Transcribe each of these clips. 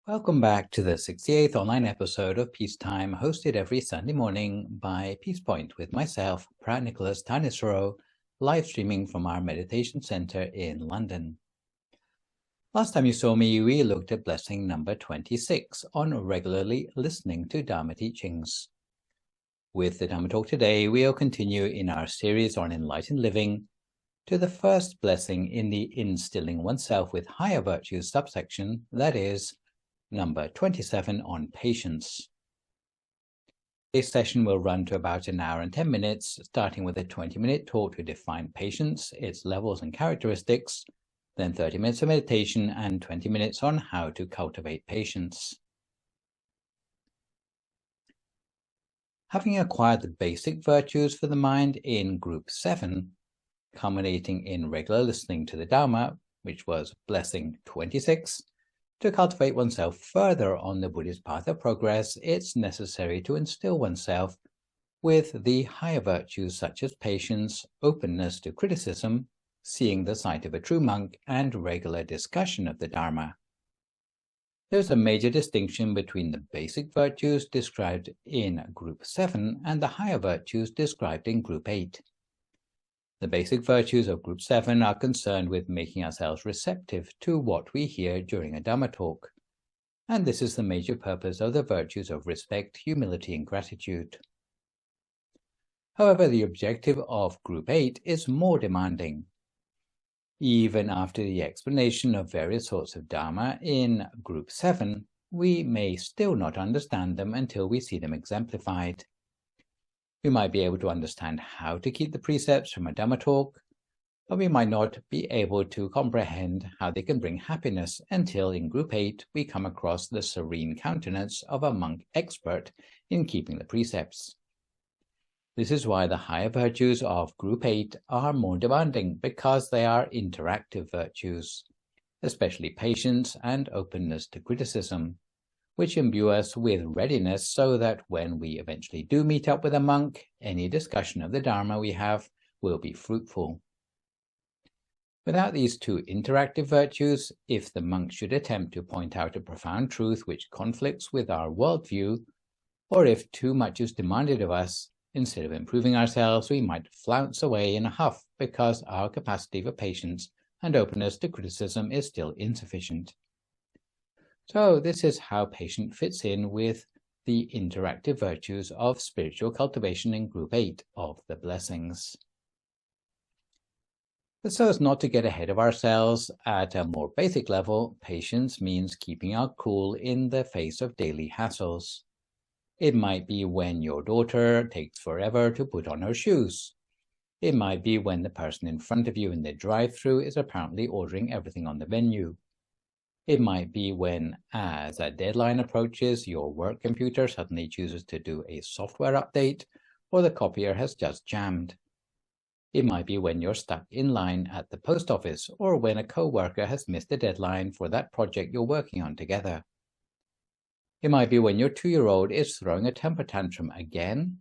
Welcome back to the 68th online episode of Peacetime, hosted every Sunday morning by Peace Point with myself, Phra Nicholas Thanissaro, live streaming from our meditation center in London. Last time you saw me, we looked at blessing number 26 on regularly listening to Dhamma teachings. With the Dhamma talk today, we'll continue in our series on enlightened living to the first blessing in the instilling oneself with higher virtues subsection, that is, number 27 on patience. This session will run to about an hour and 10 minutes, starting with a 20-minute talk to define patience, its levels and characteristics, then 30 minutes of meditation and 20 minutes on how to cultivate patience. Having acquired the basic virtues for the mind in group 7, culminating in regular listening to the Dhamma, which was blessing 26, to cultivate oneself further on the Buddhist path of progress, it's necessary to instill oneself with the higher virtues such as patience, openness to criticism, seeing the sight of a true monk, and regular discussion of the Dharma. There's a major distinction between the basic virtues described in Group 7 and the higher virtues described in Group 8. The basic virtues of Group 7 are concerned with making ourselves receptive to what we hear during a Dhamma talk, and this is the major purpose of the virtues of respect, humility, and gratitude. However, the objective of Group 8 is more demanding. Even after the explanation of various sorts of Dhamma in Group 7, we may still not understand them until we see them exemplified. We might be able to understand how to keep the precepts from a Dhamma talk, but we might not be able to comprehend how they can bring happiness until in Group 8 we come across the serene countenance of a monk expert in keeping the precepts. This is why the higher virtues of Group 8 are more demanding, because they are interactive virtues, especially patience and openness to criticism, which imbue us with readiness so that when we eventually do meet up with a monk, any discussion of the Dharma we have will be fruitful. Without these two interactive virtues, if the monk should attempt to point out a profound truth which conflicts with our worldview, or if too much is demanded of us, instead of improving ourselves, we might flounce away in a huff because our capacity for patience and openness to criticism is still insufficient. So this is how patience fits in with the interactive virtues of spiritual cultivation in Group 8 of the blessings. But so as not to get ahead of ourselves, at a more basic level, patience means keeping our cool in the face of daily hassles. It might be when your daughter takes forever to put on her shoes. It might be when the person in front of you in the drive-thru is apparently ordering everything on the menu. It might be when, as a deadline approaches, your work computer suddenly chooses to do a software update, or the copier has just jammed. It might be when you're stuck in line at the post office, or when a co-worker has missed a deadline for that project you're working on together. It might be when your 2-year-old is throwing a temper tantrum again.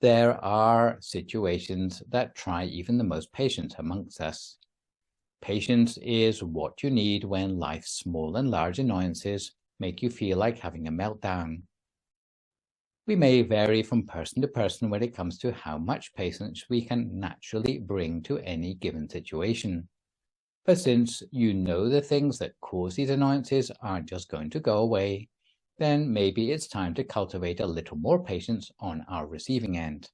There are situations that try even the most patient amongst us. Patience is what you need when life's small and large annoyances make you feel like having a meltdown. We may vary from person to person when it comes to how much patience we can naturally bring to any given situation. But since you know the things that cause these annoyances aren't just going to go away, then maybe it's time to cultivate a little more patience on our receiving end.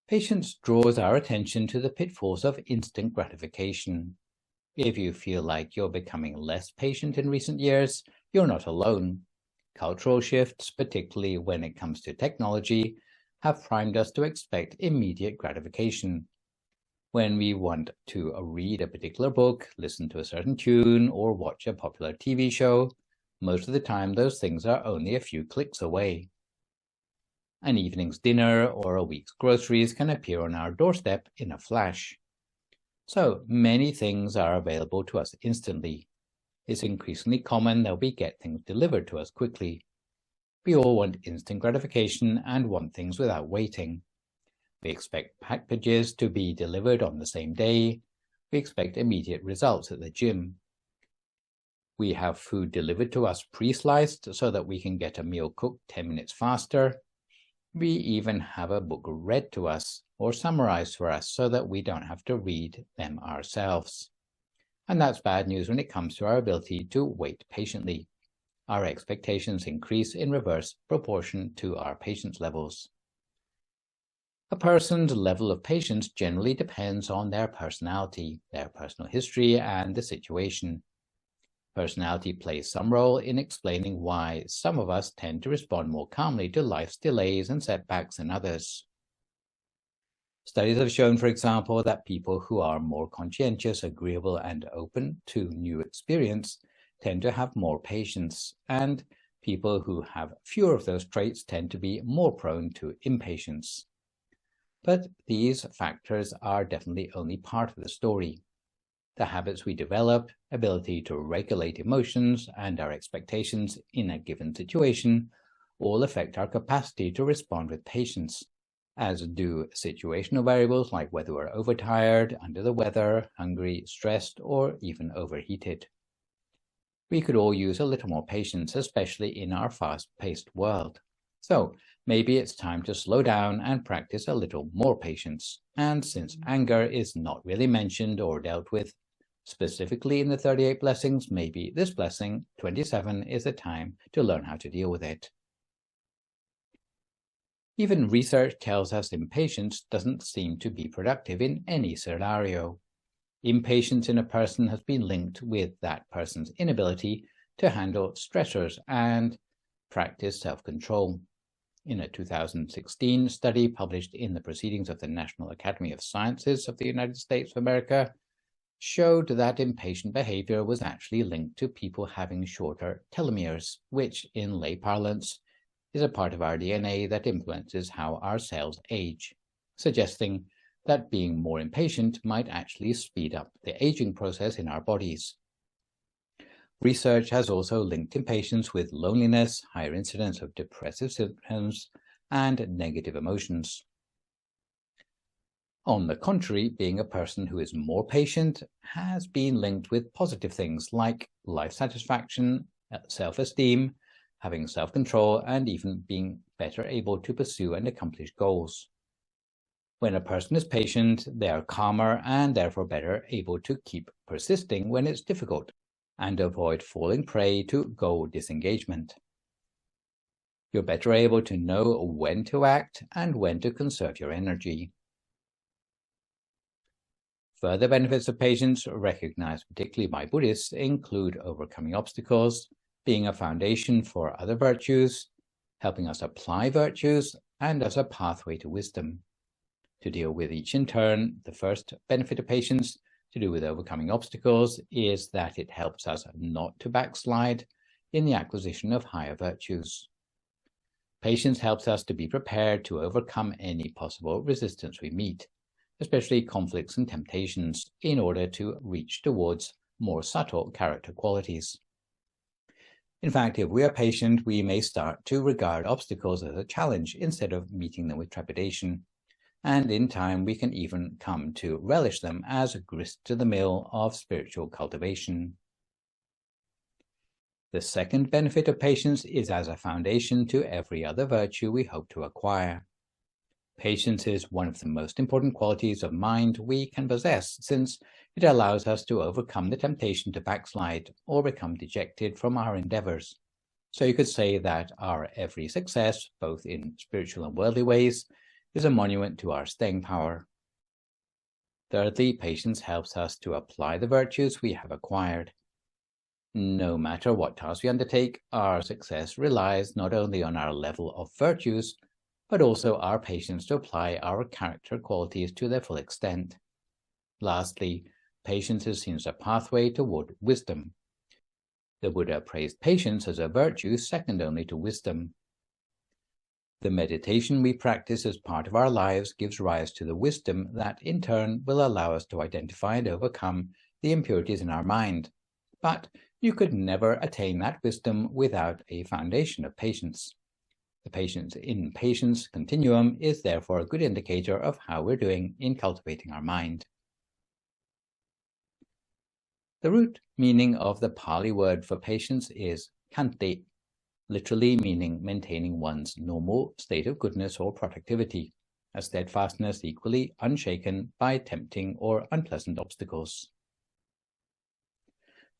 Patience draws our attention to the pitfalls of instant gratification. If you feel like you're becoming less patient in recent years, you're not alone. Cultural shifts, particularly when it comes to technology, have primed us to expect immediate gratification. When we want to read a particular book, listen to a certain tune, or watch a popular TV show, most of the time those things are only a few clicks away. An evening's dinner or a week's groceries can appear on our doorstep in a flash. So many things are available to us instantly. It's increasingly common that we get things delivered to us quickly. We all want instant gratification and want things without waiting. We expect packages to be delivered on the same day. We expect immediate results at the gym. We have food delivered to us pre-sliced so that we can get a meal cooked 10 minutes faster. We even have a book read to us or summarized for us so that we don't have to read them ourselves. And that's bad news when it comes to our ability to wait patiently. Our expectations increase in reverse proportion to our patience levels. A person's level of patience generally depends on their personality, their personal history, and the situation. Personality plays some role in explaining why some of us tend to respond more calmly to life's delays and setbacks than others. Studies have shown, for example, that people who are more conscientious, agreeable, and open to new experience tend to have more patience, and people who have fewer of those traits tend to be more prone to impatience. But these factors are definitely only part of the story. The habits we develop, ability to regulate emotions, and our expectations in a given situation all affect our capacity to respond with patience, as do situational variables like whether we're overtired, under the weather, hungry, stressed, or even overheated. We could all use a little more patience, especially in our fast-paced world. So maybe it's time to slow down and practice a little more patience. And since anger is not really mentioned or dealt with specifically in the 38 blessings, maybe this blessing, 27, is the time to learn how to deal with it. Even research tells us impatience doesn't seem to be productive in any scenario. Impatience in a person has been linked with that person's inability to handle stressors and practice self-control. In a 2016 study published in the Proceedings of the National Academy of Sciences of the United States of America, showed that impatient behavior was actually linked to people having shorter telomeres, which in lay parlance is a part of our DNA that influences how our cells age, suggesting that being more impatient might actually speed up the aging process in our bodies. Research has also linked impatience with loneliness, higher incidence of depressive symptoms, and negative emotions. On the contrary, being a person who is more patient has been linked with positive things like life satisfaction, self-esteem, having self-control, and even being better able to pursue and accomplish goals. When a person is patient, they are calmer and therefore better able to keep persisting when it's difficult and avoid falling prey to goal disengagement. You're better able to know when to act and when to conserve your energy. Further benefits of patience, recognized particularly by Buddhists, include overcoming obstacles, being a foundation for other virtues, helping us apply virtues, and as a pathway to wisdom. To deal with each in turn, the first benefit of patience, to do with overcoming obstacles, is that it helps us not to backslide in the acquisition of higher virtues. Patience helps us to be prepared to overcome any possible resistance we meet, especially conflicts and temptations, in order to reach towards more subtle character qualities. In fact, if we are patient, we may start to regard obstacles as a challenge instead of meeting them with trepidation, and in time we can even come to relish them as a grist to the mill of spiritual cultivation. The second benefit of patience is as a foundation to every other virtue we hope to acquire. Patience is one of the most important qualities of mind we can possess, since it allows us to overcome the temptation to backslide or become dejected from our endeavors. So you could say that our every success, both in spiritual and worldly ways, is a monument to our staying power. Thirdly, patience helps us to apply the virtues we have acquired. No matter what task we undertake, our success relies not only on our level of virtues, but also our patience to apply our character qualities to their full extent. Lastly, patience is seen as a pathway toward wisdom. The Buddha praised patience as a virtue second only to wisdom. The meditation we practice as part of our lives gives rise to the wisdom that in turn will allow us to identify and overcome the impurities in our mind. But you could never attain that wisdom without a foundation of patience. The patience in patience continuum is therefore a good indicator of how we're doing in cultivating our mind. The root meaning of the Pali word for patience is kante, literally meaning maintaining one's normal state of goodness or productivity, a steadfastness equally unshaken by tempting or unpleasant obstacles.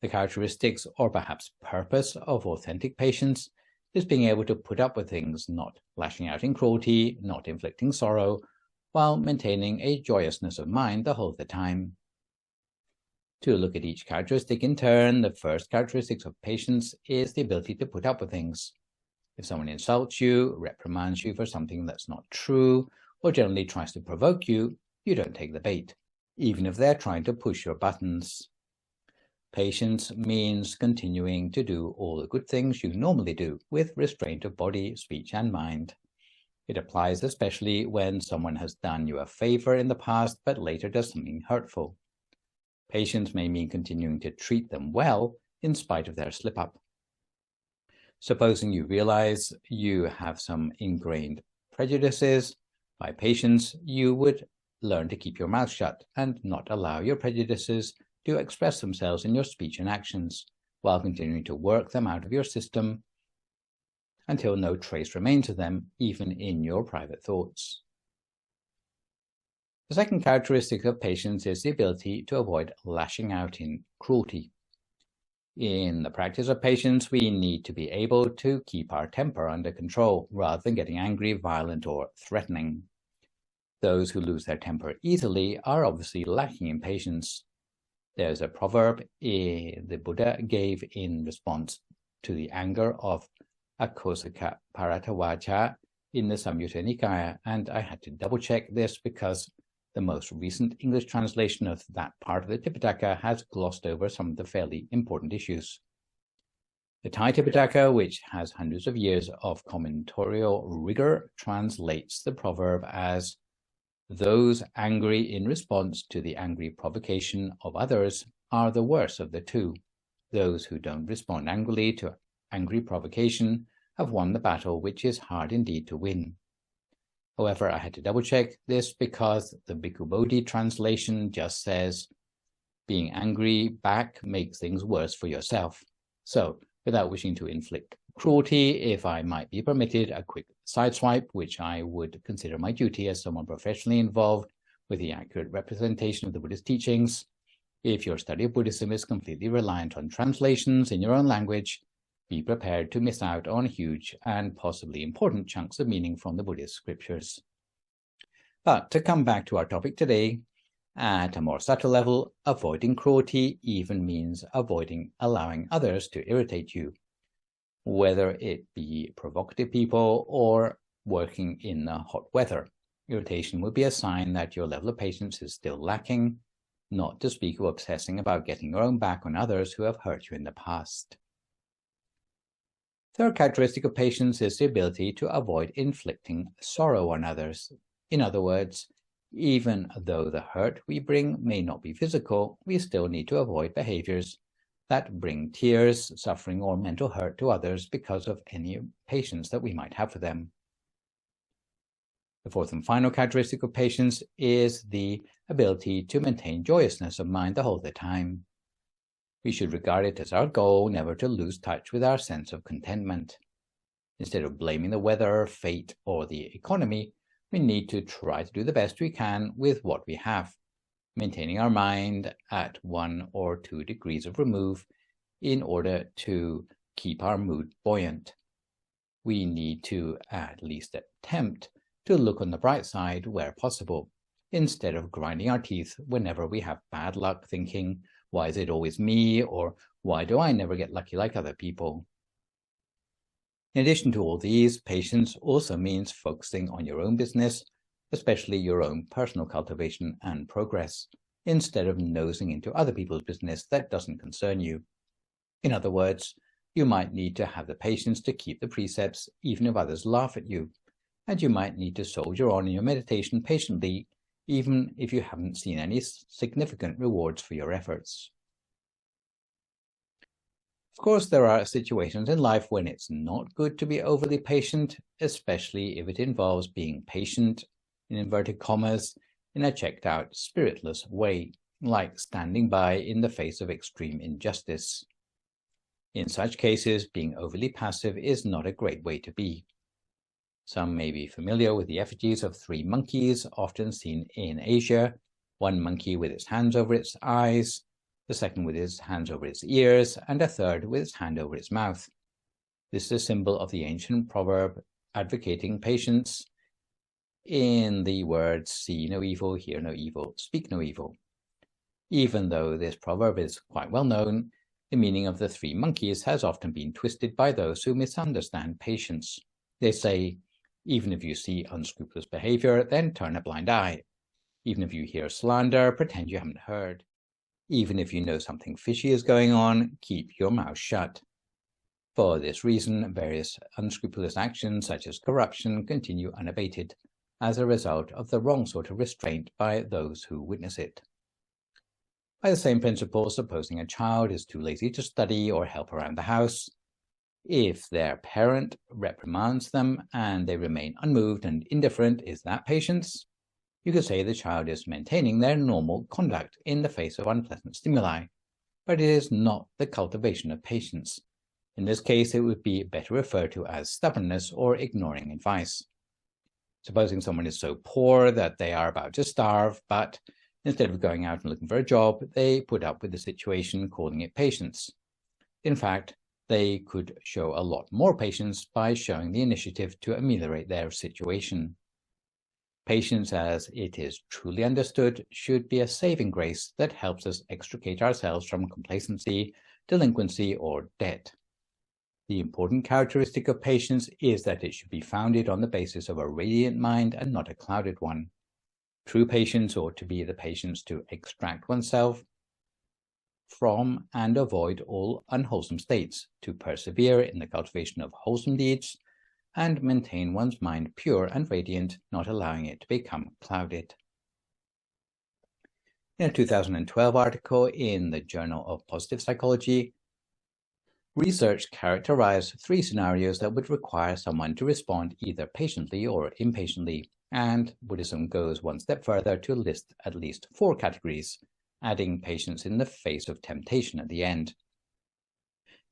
The characteristics, or perhaps purpose, of authentic patience is being able to put up with things, not lashing out in cruelty, not inflicting sorrow, while maintaining a joyousness of mind the whole of the time. To look at each characteristic in turn, the first characteristic of patience is the ability to put up with things. If someone insults you, reprimands you for something that's not true, or generally tries to provoke you, you don't take the bait, even if they're trying to push your buttons. Patience means continuing to do all the good things you normally do with restraint of body, speech, and mind. It applies especially when someone has done you a favor in the past but later does something hurtful. Patience may mean continuing to treat them well in spite of their slip-up. Supposing you realize you have some ingrained prejudices, by patience you would learn to keep your mouth shut and not allow your prejudices to express themselves in your speech and actions, while continuing to work them out of your system until no trace remains of them, even in your private thoughts. The second characteristic of patience is the ability to avoid lashing out in cruelty. In the practice of patience, we need to be able to keep our temper under control rather than getting angry, violent, or threatening. Those who lose their temper easily are obviously lacking in patience. There's a proverb the Buddha gave in response to the anger of Akosaka Paratawacha in the Samyutta Nikaya, and I had to double-check this because the most recent English translation of that part of the Tipitaka has glossed over some of the fairly important issues. The Thai Tipitaka, which has hundreds of years of commentatorial rigor, translates the proverb as, "Those angry in response to the angry provocation of others are the worst of the two. Those who don't respond angrily to angry provocation have won the battle, which is hard indeed to win." However, I had to double-check this because the Bhikkhu Bodhi translation just says, "Being angry back makes things worse for yourself." So, without wishing to inflict cruelty, if I might be permitted a quick sideswipe, which I would consider my duty as someone professionally involved with the accurate representation of the Buddhist teachings, if your study of Buddhism is completely reliant on translations in your own language, be prepared to miss out on huge and possibly important chunks of meaning from the Buddhist scriptures. But to come back to our topic today, at a more subtle level, avoiding cruelty even means avoiding allowing others to irritate you, whether it be provocative people or working in the hot weather. Irritation would be a sign that your level of patience is still lacking, not to speak of obsessing about getting your own back on others who have hurt you in the past. Third characteristic of patience is the ability to avoid inflicting sorrow on others. In other words, even though the hurt we bring may not be physical, we still need to avoid behaviors that bring tears, suffering, or mental hurt to others because of any patience that we might have for them. The fourth and final characteristic of patience is the ability to maintain joyousness of mind the whole of the time. We should regard it as our goal never to lose touch with our sense of contentment. Instead of blaming the weather, fate, or the economy, we need to try to do the best we can with what we have, maintaining our mind at 1 or 2 degrees of remove in order to keep our mood buoyant. We need to at least attempt to look on the bright side where possible, instead of grinding our teeth whenever we have bad luck thinking, "Why is it always me?" or "Why do I never get lucky like other people?" In addition to all these, patience also means focusing on your own business, especially your own personal cultivation and progress, instead of nosing into other people's business that doesn't concern you. In other words, you might need to have the patience to keep the precepts even if others laugh at you, and you might need to soldier on in your meditation patiently even if you haven't seen any significant rewards for your efforts. Of course, there are situations in life when it's not good to be overly patient, especially if it involves being patient, in inverted commas, in a checked-out, spiritless way, like standing by in the face of extreme injustice. In such cases, being overly passive is not a great way to be. Some may be familiar with the effigies of 3 monkeys often seen in Asia, one monkey with its hands over its eyes, the second with its hands over its ears, and a third with its hand over its mouth. This is a symbol of the ancient proverb advocating patience in the words, see no evil, hear no evil, speak no evil. Even though this proverb is quite well known, the meaning of the 3 monkeys has often been twisted by those who misunderstand patience. They say, even if you see unscrupulous behavior, then turn a blind eye. Even if you hear slander, pretend you haven't heard. Even if you know something fishy is going on, keep your mouth shut. For this reason, various unscrupulous actions such as corruption continue unabated as a result of the wrong sort of restraint by those who witness it. By the same principle, supposing a child is too lazy to study or help around the house, if their parent reprimands them and they remain unmoved and indifferent, is that patience? You could say the child is maintaining their normal conduct in the face of unpleasant stimuli, but it is not the cultivation of patience. In this case, it would be better referred to as stubbornness or ignoring advice. Supposing someone is so poor that they are about to starve, but instead of going out and looking for a job, they put up with the situation, calling it patience. In fact, they could show a lot more patience by showing the initiative to ameliorate their situation. Patience, as it is truly understood, should be a saving grace that helps us extricate ourselves from complacency, delinquency, or debt. The important characteristic of patience is that it should be founded on the basis of a radiant mind and not a clouded one. True patience ought to be the patience to extract oneself from and avoid all unwholesome states, to persevere in the cultivation of wholesome deeds, and maintain one's mind pure and radiant, not allowing it to become clouded. In a 2012 article in the Journal of Positive Psychology, research characterized 3 scenarios that would require someone to respond either patiently or impatiently, and Buddhism goes one step further to list at least 4 categories, adding patience in the face of temptation at the end.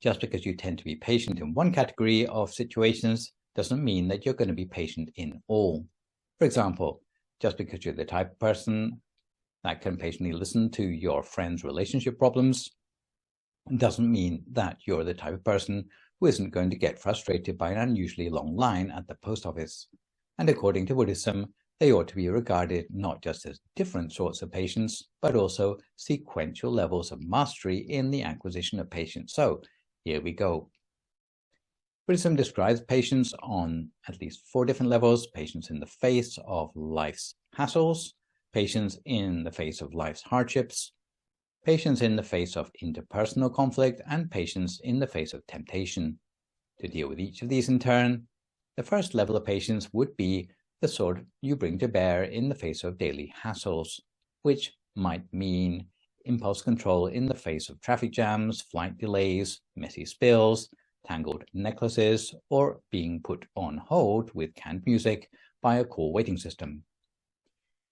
Just because you tend to be patient in one category of situations doesn't mean that you're going to be patient in all. For example, just because you're the type of person that can patiently listen to your friend's relationship problems doesn't mean that you're the type of person who isn't going to get frustrated by an unusually long line at the post office. And according to Buddhism, they ought to be regarded not just as different sorts of patience, but also sequential levels of mastery in the acquisition of patience. So here we go. Buddhism describes patience on at least 4 different levels: patience in the face of life's hassles, patience in the face of life's hardships, patience in the face of interpersonal conflict, and patience in the face of temptation. To deal with each of these in turn, the first level of patience would be the sort you bring to bear in the face of daily hassles, which might mean impulse control in the face of traffic jams, flight delays, messy spills, tangled necklaces, or being put on hold with canned music by a call waiting system.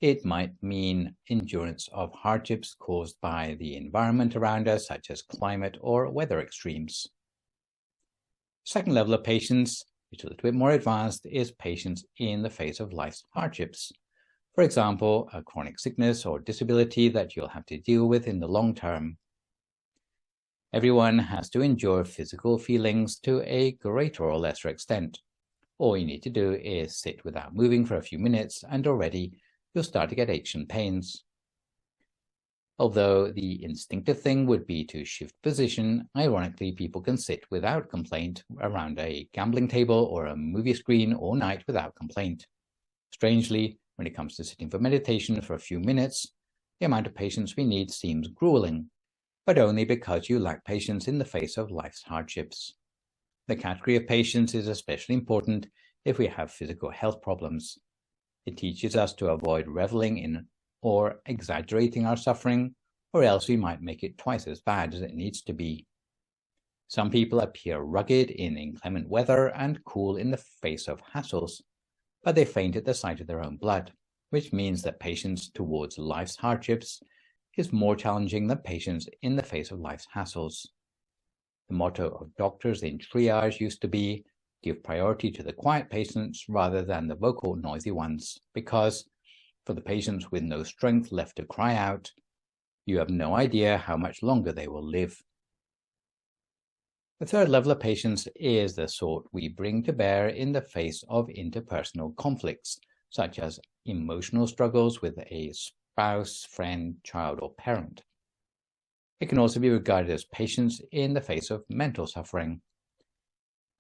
It might mean endurance of hardships caused by the environment around us, such as climate or weather extremes. Second level of patience, which is a little bit more advanced, is patience in the face of life's hardships. For example, a chronic sickness or disability that you'll have to deal with in the long term. Everyone has to endure physical feelings to a greater or lesser extent. All you need to do is sit without moving for a few minutes, and already you'll start to get aches and pains. Although the instinctive thing would be to shift position, ironically, people can sit without complaint around a gambling table or a movie screen all night without complaint. Strangely, when it comes to sitting for meditation for a few minutes, the amount of patience we need seems grueling, but only because you lack patience in the face of life's hardships. The category of patience is especially important if we have physical health problems. It teaches us to avoid reveling in or exaggerating our suffering, or else we might make it twice as bad as it needs to be. Some people appear rugged in inclement weather and cool in the face of hassles, but they faint at the sight of their own blood, which means that patience towards life's hardships is more challenging than patience in the face of life's hassles. The motto of doctors in triage used to be, give priority to the quiet patients rather than the vocal, noisy ones, because for the patients with no strength left to cry out, you have no idea how much longer they will live. The third level of patience is the sort we bring to bear in the face of interpersonal conflicts, such as emotional struggles with a spouse, friend, child, or parent. It can also be regarded as patience in the face of mental suffering.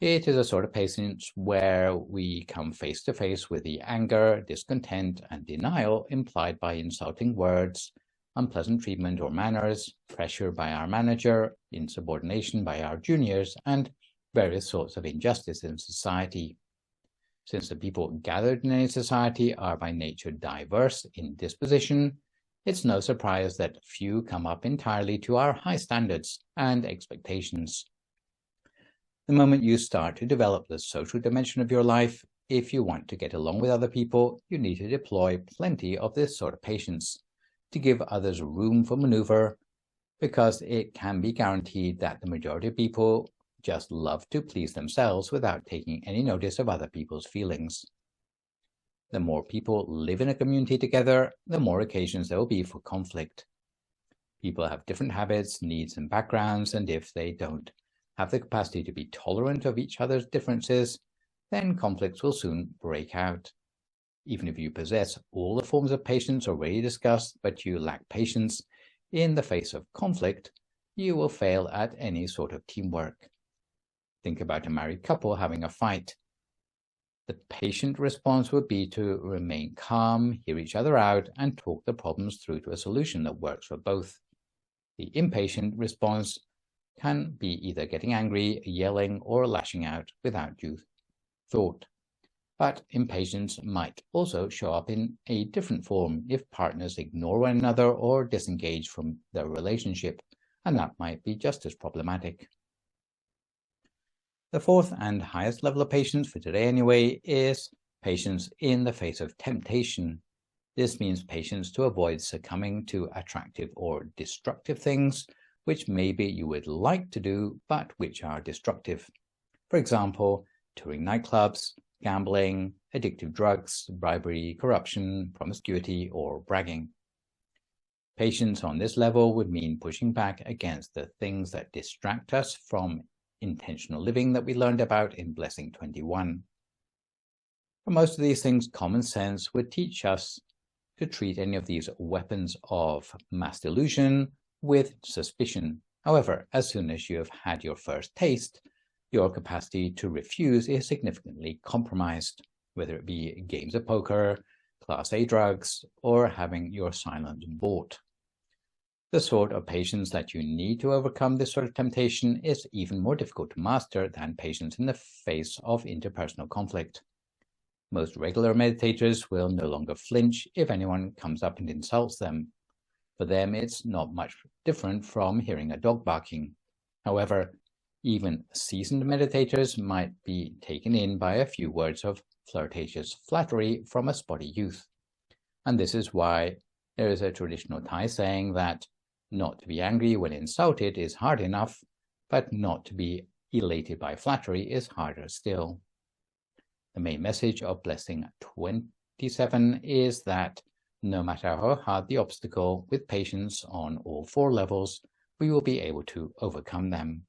It is a sort of patience where we come face to face with the anger, discontent, and denial implied by insulting words, unpleasant treatment or manners, pressure by our manager, insubordination by our juniors, and various sorts of injustice in society. Since the people gathered in a society are by nature diverse in disposition, it's no surprise that few come up entirely to our high standards and expectations. The moment you start to develop the social dimension of your life, if you want to get along with other people, you need to deploy plenty of this sort of patience to give others room for maneuver, because it can be guaranteed that the majority of people just love to please themselves without taking any notice of other people's feelings. The more people live in a community together, the more occasions there will be for conflict. People have different habits, needs, and backgrounds, and if they don't have the capacity to be tolerant of each other's differences, then conflicts will soon break out. Even if you possess all the forms of patience already discussed, but you lack patience in the face of conflict, you will fail at any sort of teamwork. Think about a married couple having a fight. The patient response would be to remain calm, hear each other out, and talk the problems through to a solution that works for both. The impatient response can be either getting angry, yelling, or lashing out without due thought. But impatience might also show up in a different form if partners ignore one another or disengage from their relationship, and that might be just as problematic. The fourth and highest level of patience, for today anyway, is patience in the face of temptation. This means patience to avoid succumbing to attractive or destructive things, which maybe you would like to do, but which are destructive. For example, touring nightclubs, gambling, addictive drugs, bribery, corruption, promiscuity, or bragging. Patience on this level would mean pushing back against the things that distract us from intentional living that we learned about in Blessing 21. For most of these things, common sense would teach us to treat any of these weapons of mass delusion with suspicion. However, as soon as you have had your first taste, your capacity to refuse is significantly compromised, whether it be games of poker, Class A drugs, or having your silence bought. The sort of patience that you need to overcome this sort of temptation is even more difficult to master than patience in the face of interpersonal conflict. Most regular meditators will no longer flinch if anyone comes up and insults them. For them, it's not much different from hearing a dog barking. However, even seasoned meditators might be taken in by a few words of flirtatious flattery from a spotty youth. And this is why there is a traditional Thai saying that not to be angry when insulted is hard enough, but not to be elated by flattery is harder still. The main message of Blessing 27 is that no matter how hard the obstacle, with patience on all four levels, we will be able to overcome them.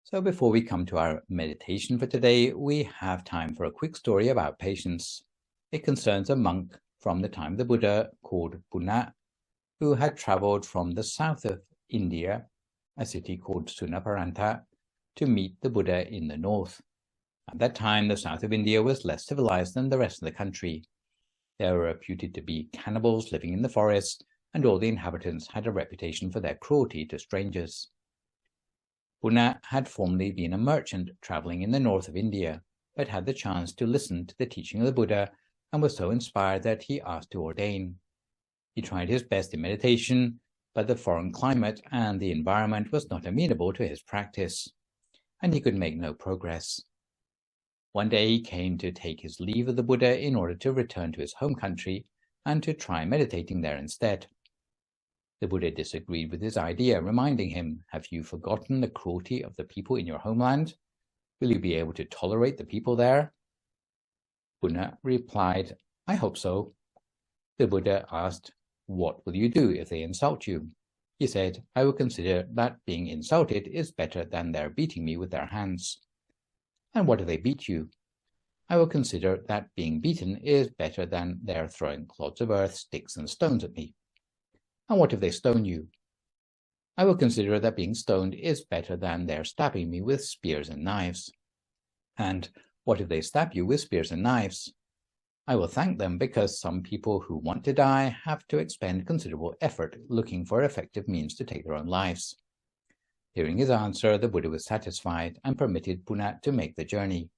So before we come to our meditation for today, we have time for a quick story about patience. It concerns a monk from the time of the Buddha called Phra, who had traveled from the south of India, a city called Sunaparanta, to meet the Buddha in the north. At that time, the south of India was less civilized than the rest of the country. There were reputed to be cannibals living in the forests, and all the inhabitants had a reputation for their cruelty to strangers. Phra had formerly been a merchant traveling in the north of India, but had the chance to listen to the teaching of the Buddha and was so inspired that he asked to ordain. He tried his best in meditation, but the foreign climate and the environment was not amenable to his practice, and he could make no progress. One day he came to take his leave of the Buddha in order to return to his home country and to try meditating there instead. The Buddha disagreed with his idea, reminding him, "Have you forgotten the cruelty of the people in your homeland? Will you be able to tolerate the people there?" Buddha replied, "I hope so." The Buddha asked, "What will you do if they insult you?" He said, "I will consider that being insulted is better than their beating me with their hands." "And what if they beat you?" "I will consider that being beaten is better than their throwing clods of earth, sticks, and stones at me." "And what if they stone you?" "I will consider that being stoned is better than their stabbing me with spears and knives." "And what if they stab you with spears and knives?" "I will thank them, because some people who want to die have to expend considerable effort looking for effective means to take their own lives." Hearing his answer, the Buddha was satisfied and permitted Puna to make the journey.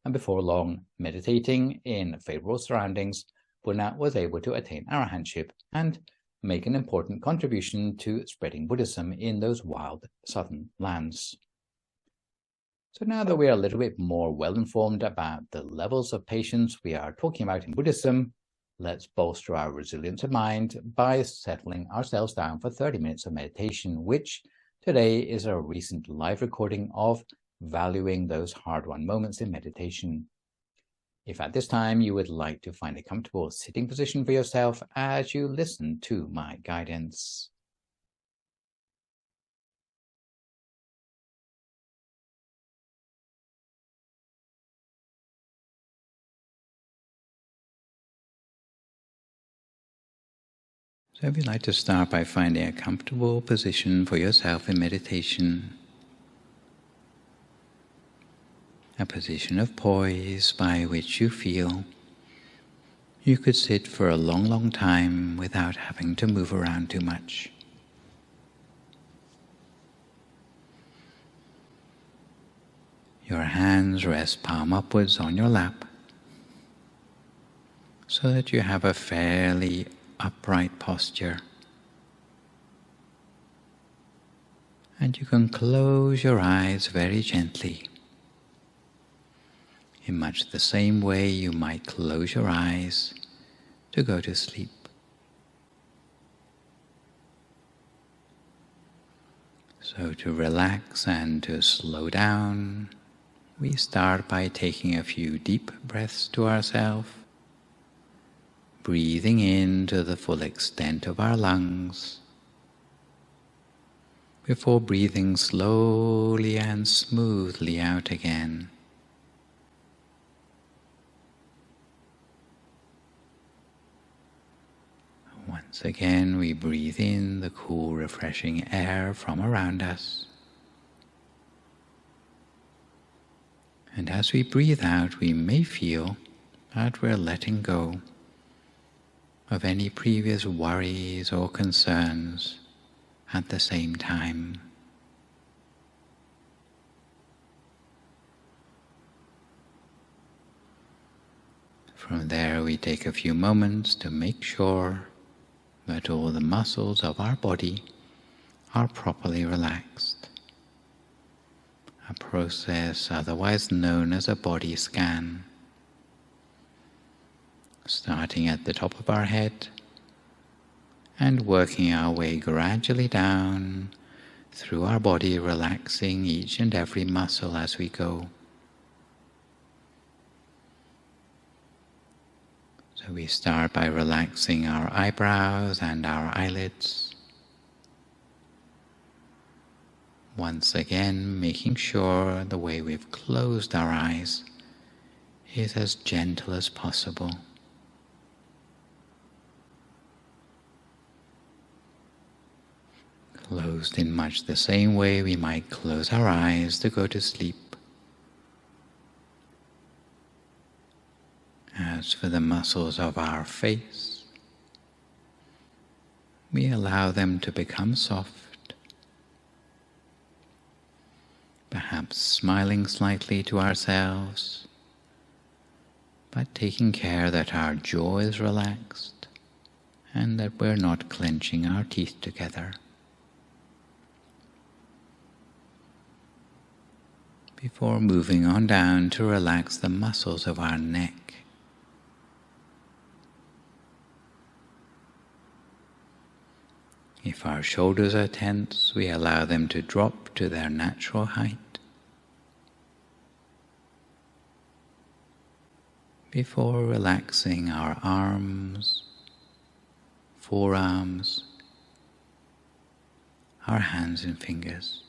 And before long, meditating in favorable surroundings, Puna was able to attain arahantship and make an important contribution to spreading Buddhism in those wild southern lands. So now that we are a little bit more well-informed about the levels of patience we are talking about in Buddhism, let's bolster our resilience of mind by settling ourselves down for 30 minutes of meditation, which today is a recent live recording of valuing those hard-won moments in meditation. If at this time you would like to find a comfortable sitting position for yourself as you listen to my guidance. So if you'd like to start by finding a comfortable position for yourself in meditation, a position of poise by which you feel you could sit for a long, long time without having to move around too much. Your hands rest palm upwards on your lap so that you have a fairly upright posture. And you can close your eyes very gently, in much the same way you might close your eyes to go to sleep. So to relax and to slow down, we start by taking a few deep breaths to ourselves, breathing in to the full extent of our lungs, before breathing slowly and smoothly out again. Once again, we breathe in the cool, refreshing air from around us. And as we breathe out, we may feel that we're letting go of any previous worries or concerns at the same time. From there, we take a few moments to make sure that all the muscles of our body are properly relaxed, a process otherwise known as a body scan, starting at the top of our head and working our way gradually down through our body, relaxing each and every muscle as we go. So we start by relaxing our eyebrows and our eyelids. Once again, making sure the way we've closed our eyes is as gentle as possible. Closed in much the same way we might close our eyes to go to sleep. As for the muscles of our face, we allow them to become soft, perhaps smiling slightly to ourselves, but taking care that our jaw is relaxed and that we're not clenching our teeth together. Before moving on down to relax the muscles of our neck. If our shoulders are tense, we allow them to drop to their natural height before relaxing our arms, forearms, our hands and fingers,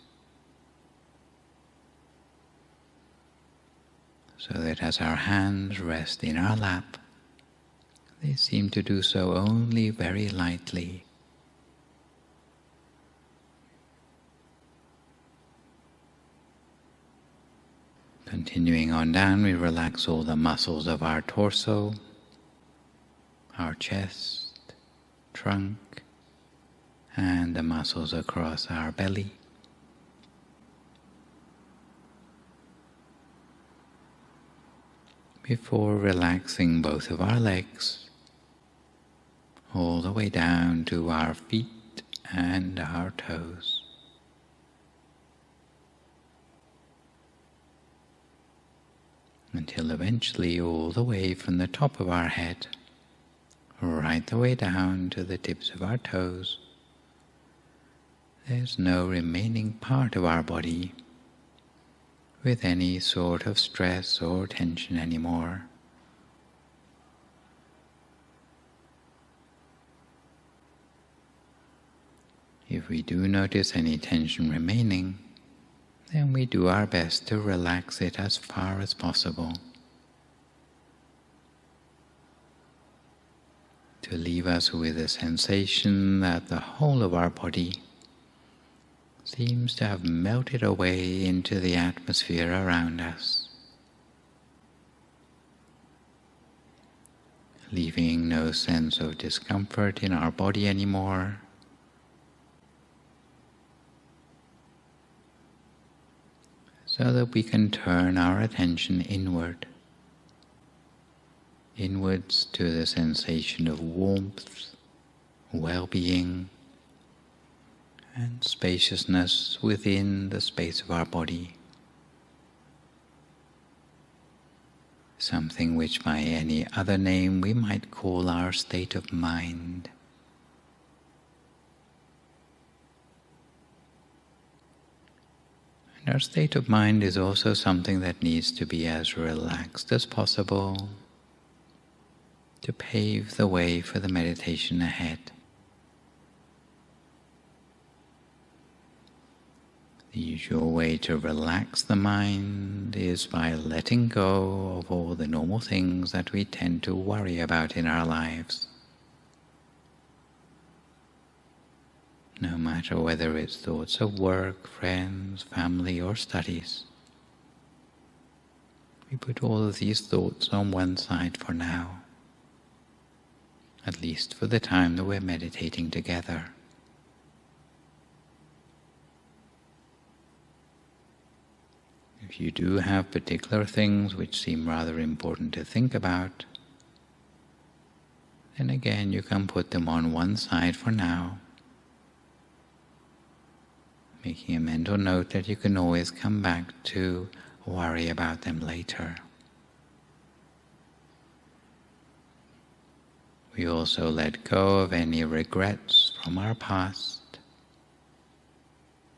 so that as our hands rest in our lap, they seem to do so only very lightly. Continuing on down, we relax all the muscles of our torso, our chest, trunk, and the muscles across our belly. Before relaxing both of our legs, all the way down to our feet and our toes. Until eventually all the way from the top of our head, right the way down to the tips of our toes, there's no remaining part of our body with any sort of stress or tension anymore. If we do notice any tension remaining, then we do our best to relax it as far as possible, to leave us with a sensation that the whole of our body seems to have melted away into the atmosphere around us, leaving no sense of discomfort in our body anymore, so that we can turn our attention inwards to the sensation of warmth, well-being, and spaciousness within the space of our body. Something which by any other name we might call our state of mind. And our state of mind is also something that needs to be as relaxed as possible to pave the way for the meditation ahead. The usual way to relax the mind is by letting go of all the normal things that we tend to worry about in our lives. No matter whether it's thoughts of work, friends, family, or studies. We put all of these thoughts on one side for now, at least for the time that we're meditating together. If you do have particular things which seem rather important to think about, then again you can put them on one side for now, making a mental note that you can always come back to worry about them later. We also let go of any regrets from our past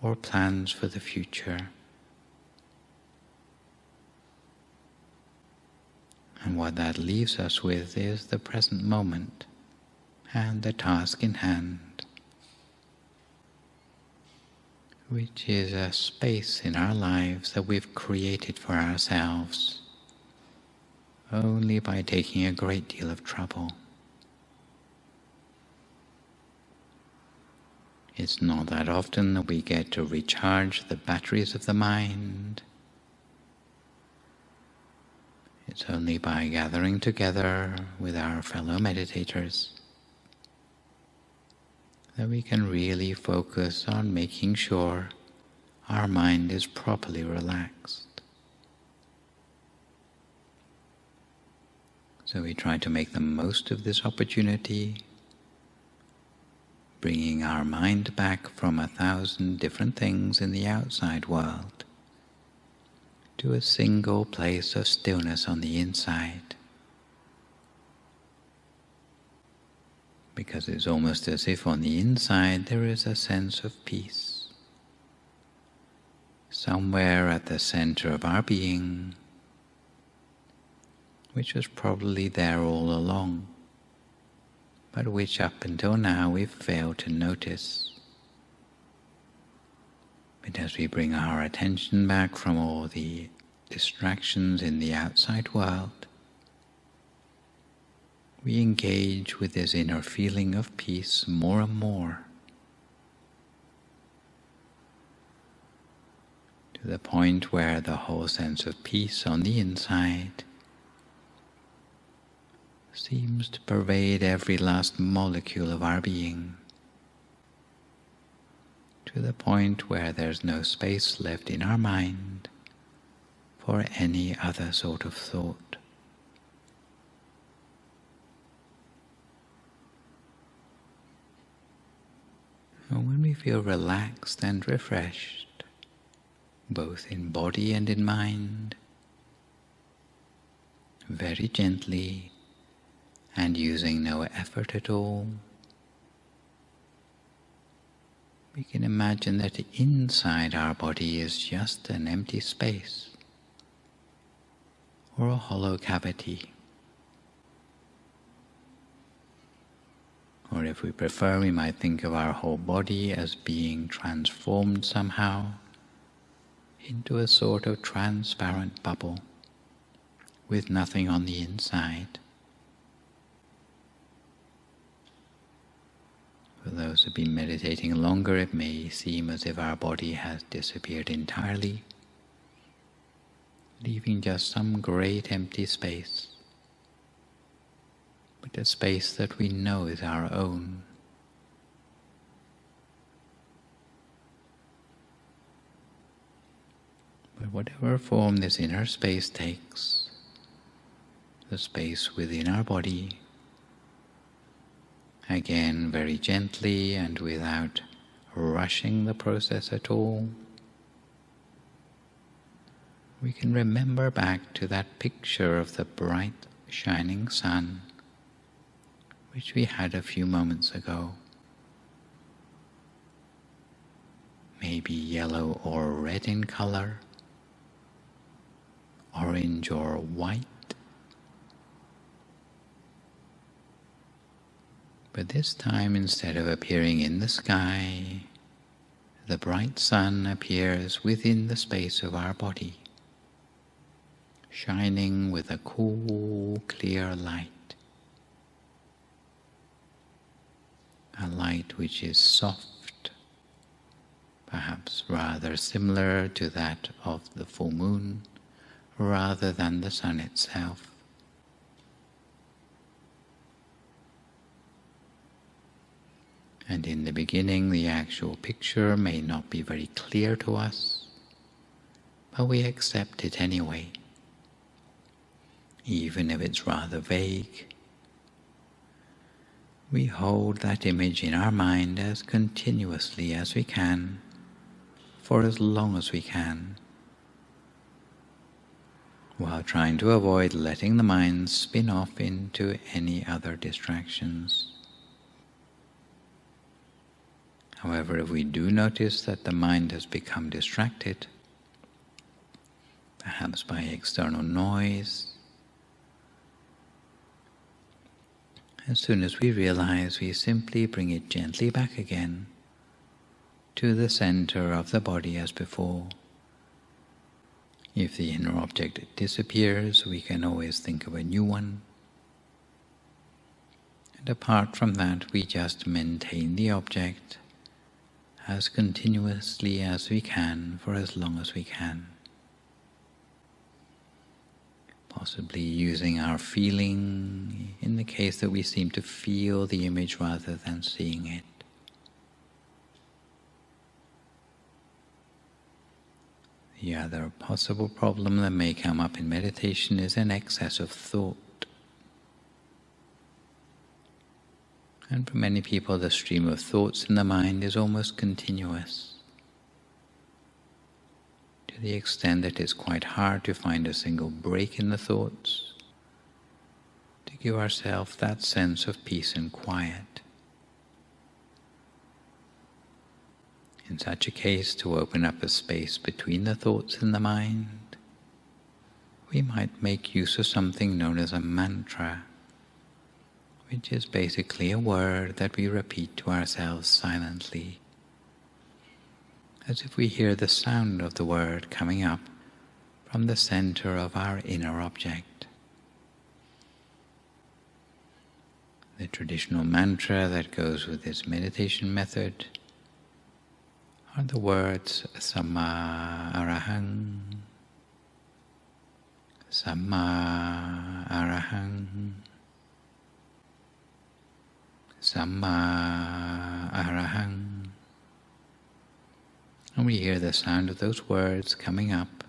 or plans for the future. And what that leaves us with is the present moment and the task in hand, which is a space in our lives that we've created for ourselves only by taking a great deal of trouble. It's not that often that we get to recharge the batteries of the mind. It's only by gathering together with our fellow meditators that we can really focus on making sure our mind is properly relaxed. So we try to make the most of this opportunity, bringing our mind back from 1,000 different things in the outside world to a single place of stillness on the inside, because it's almost as if on the inside there is a sense of peace. Somewhere at the center of our being, which was probably there all along, but which up until now we've failed to notice. But as we bring our attention back from all the distractions in the outside world, we engage with this inner feeling of peace more and more, to the point where the whole sense of peace on the inside seems to pervade every last molecule of our being, to the point where there's no space left in our mind for any other sort of thought. And when we feel relaxed and refreshed, both in body and in mind, very gently and using no effort at all, we can imagine that inside our body is just an empty space or a hollow cavity. Or if we prefer, we might think of our whole body as being transformed somehow into a sort of transparent bubble with nothing on the inside. For those who have been meditating longer, it may seem as if our body has disappeared entirely, leaving just some great empty space, but a space that we know is our own. But whatever form this inner space takes, the space within our body, again very gently and without rushing the process at all, we can remember back to that picture of the bright shining sun which we had a few moments ago. Maybe yellow or red in color, orange or white. But this time, instead of appearing in the sky, the bright sun appears within the space of our body, shining with a cool, clear light. A light which is soft, perhaps rather similar to that of the full moon, rather than the sun itself. And in the beginning, the actual picture may not be very clear to us, but we accept it anyway, even if it's rather vague. We hold that image in our mind as continuously as we can, for as long as we can, while trying to avoid letting the mind spin off into any other distractions. However, if we do notice that the mind has become distracted, perhaps by external noise, as soon as we realize, we simply bring it gently back again to the center of the body as before. If the inner object disappears, we can always think of a new one. And apart from that, we just maintain the object as continuously as we can for as long as we can. Possibly using our feeling in the case that we seem to feel the image rather than seeing it. The other possible problem that may come up in meditation is an excess of thought. And for many people, the stream of thoughts in the mind is almost continuous, to the extent that it's quite hard to find a single break in the thoughts, to give ourselves that sense of peace and quiet. In such a case, to open up a space between the thoughts and the mind, we might make use of something known as a mantra, which is basically a word that we repeat to ourselves silently, as if we hear the sound of the word coming up from the center of our inner object. The traditional mantra that goes with this meditation method are the words Samma Arahang, Samma Arahang, Samma Arahang. And we hear the sound of those words coming up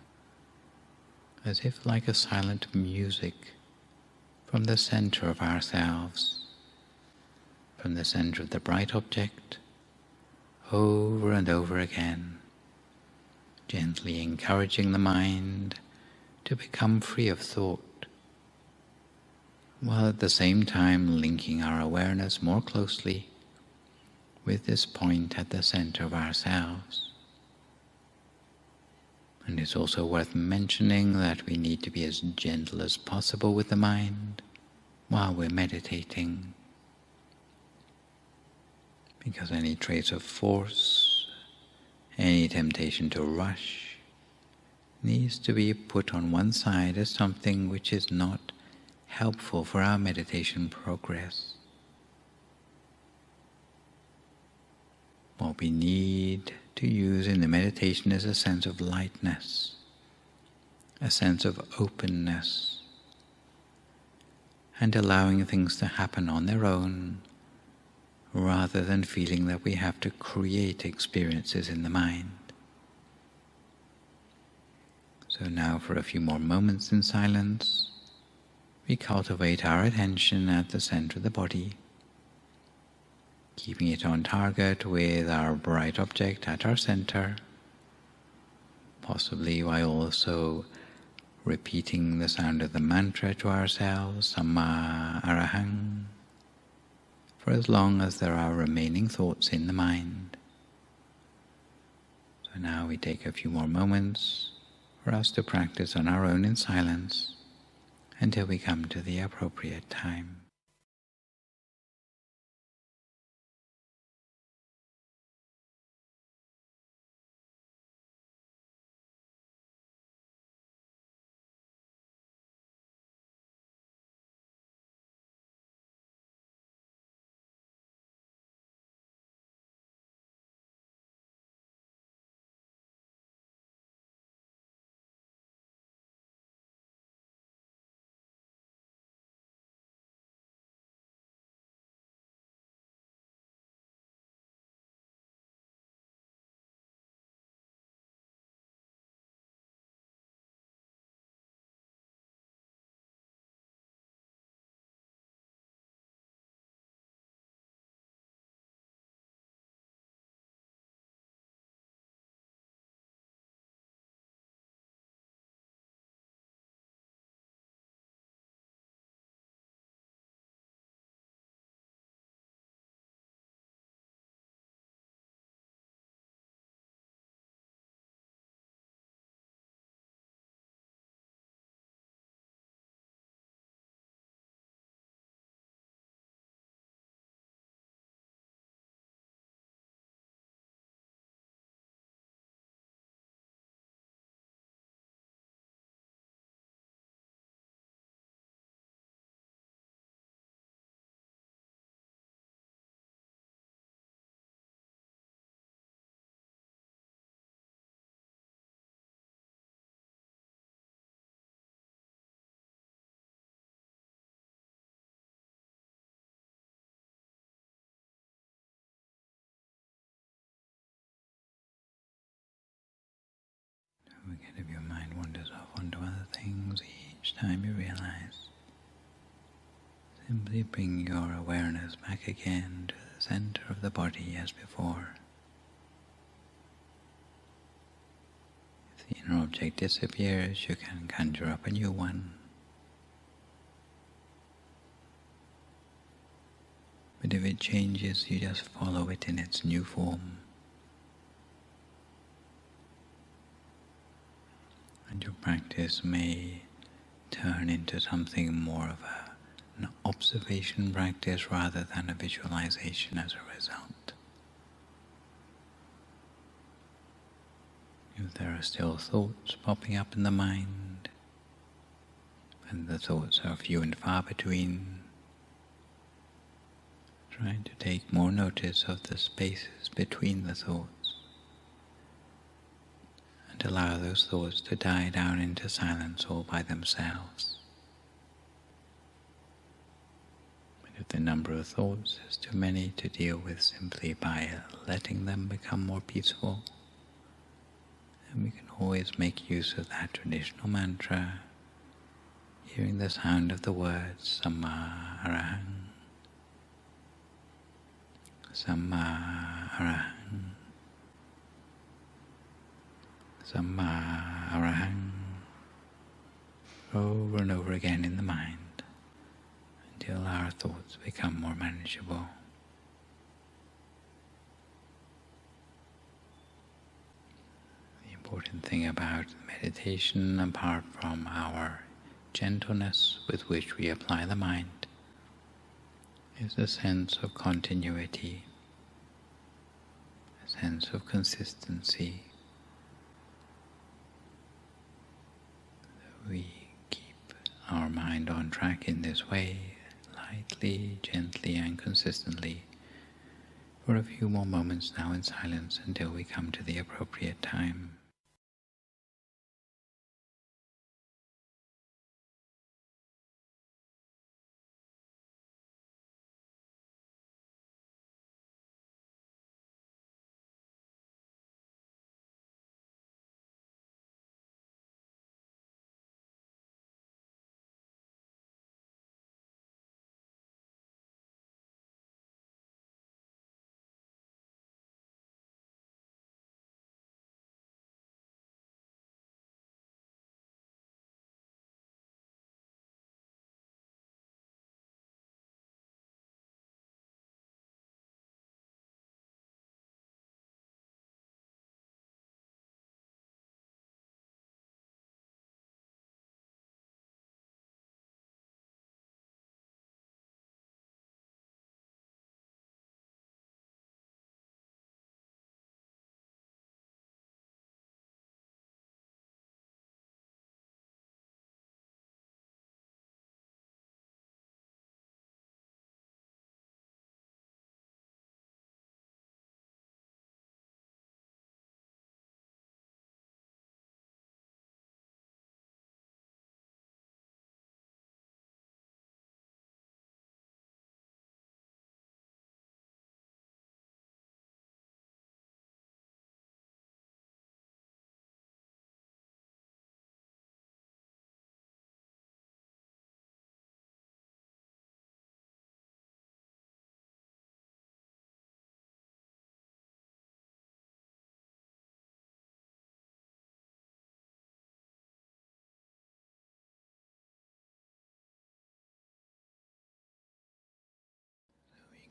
as if like a silent music from the center of ourselves, from the center of the bright object, over and over again, gently encouraging the mind to become free of thought, while at the same time linking our awareness more closely with this point at the center of ourselves. And it's also worth mentioning that we need to be as gentle as possible with the mind while we're meditating, because any trace of force, any temptation to rush, needs to be put on one side as something which is not helpful for our meditation progress. What we need to use in the meditation is a sense of lightness, a sense of openness, and allowing things to happen on their own, rather than feeling that we have to create experiences in the mind. So now, for a few more moments in silence, we cultivate our attention at the center of the body, keeping it on target with our bright object at our center, possibly while also repeating the sound of the mantra to ourselves, Samma Arahang, for as long as there are remaining thoughts in the mind. So now we take a few more moments for us to practice on our own in silence until we come to the appropriate time. Again, if your mind wanders off onto other things each time you realize, simply bring your awareness back again to the center of the body as before. If the inner object disappears, you can conjure up a new one. But if it changes, you just follow it in its new form. Your practice may turn into something more of an observation practice rather than a visualization as a result. If there are still thoughts popping up in the mind, and the thoughts are few and far between, try to take more notice of the spaces between the thoughts, and allow those thoughts to die down into silence all by themselves. But if the number of thoughts is too many to deal with simply by letting them become more peaceful, then we can always make use of that traditional mantra, hearing the sound of the words Samma Arahang, Samma Arahang, Samma Arahang, over and over again in the mind until our thoughts become more manageable. The important thing about meditation, apart from our gentleness with which we apply the mind, is a sense of continuity, a sense of consistency. We keep our mind on track in this way, lightly, gently and consistently, for a few more moments now in silence until we come to the appropriate time.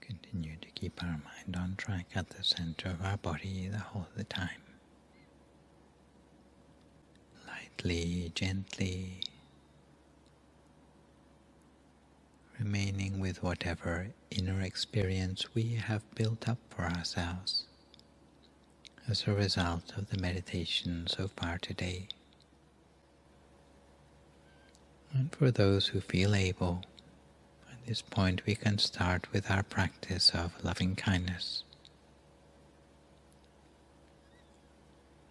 Continue to keep our mind on track at the center of our body the whole of the time. Lightly, gently, remaining with whatever inner experience we have built up for ourselves as a result of the meditation so far today. And for those who feel able, at this point we can start with our practice of loving kindness,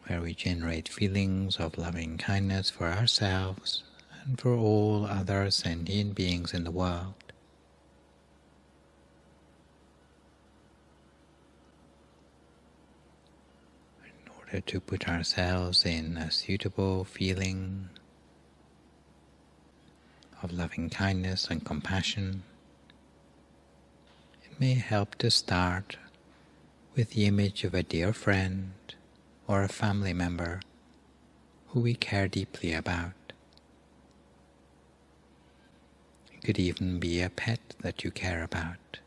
where we generate feelings of loving kindness for ourselves and for all other sentient beings in the world. In order to put ourselves in a suitable feeling of loving kindness and compassion, it may help to start with the image of a dear friend or a family member who we care deeply about. It could even be a pet that you care about.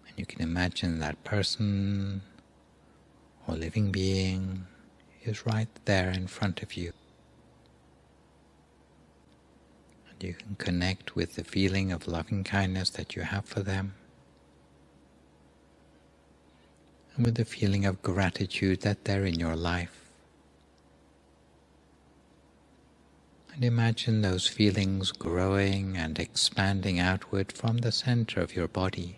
And you can imagine that person or living being is right there in front of you. And you can connect with the feeling of loving kindness that you have for them, and with the feeling of gratitude that they're in your life. And imagine those feelings growing and expanding outward from the center of your body,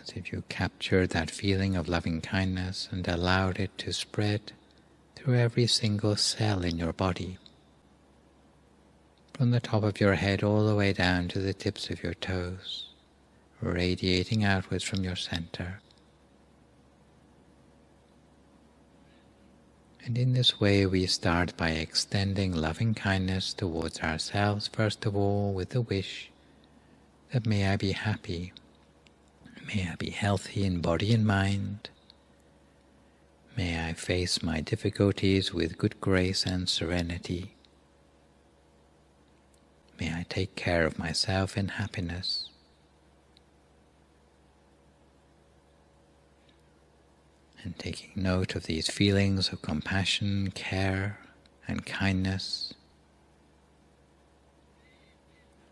as if you captured that feeling of loving kindness and allowed it to spread through every single cell in your body, from the top of your head all the way down to the tips of your toes, radiating outwards from your center. And in this way we start by extending loving kindness towards ourselves, first of all, with the wish that may I be happy, may I be healthy in body and mind, may I face my difficulties with good grace and serenity, may I take care of myself in happiness. And taking note of these feelings of compassion, care, and kindness,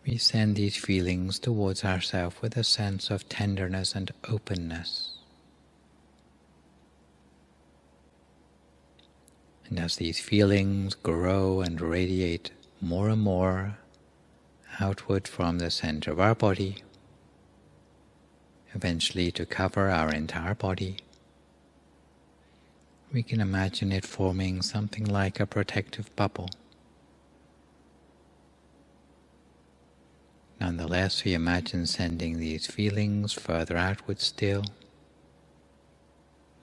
we send these feelings towards ourselves with a sense of tenderness and openness. And as these feelings grow and radiate more and more outward from the center of our body, eventually to cover our entire body, we can imagine it forming something like a protective bubble. Nonetheless, we imagine sending these feelings further outwards still,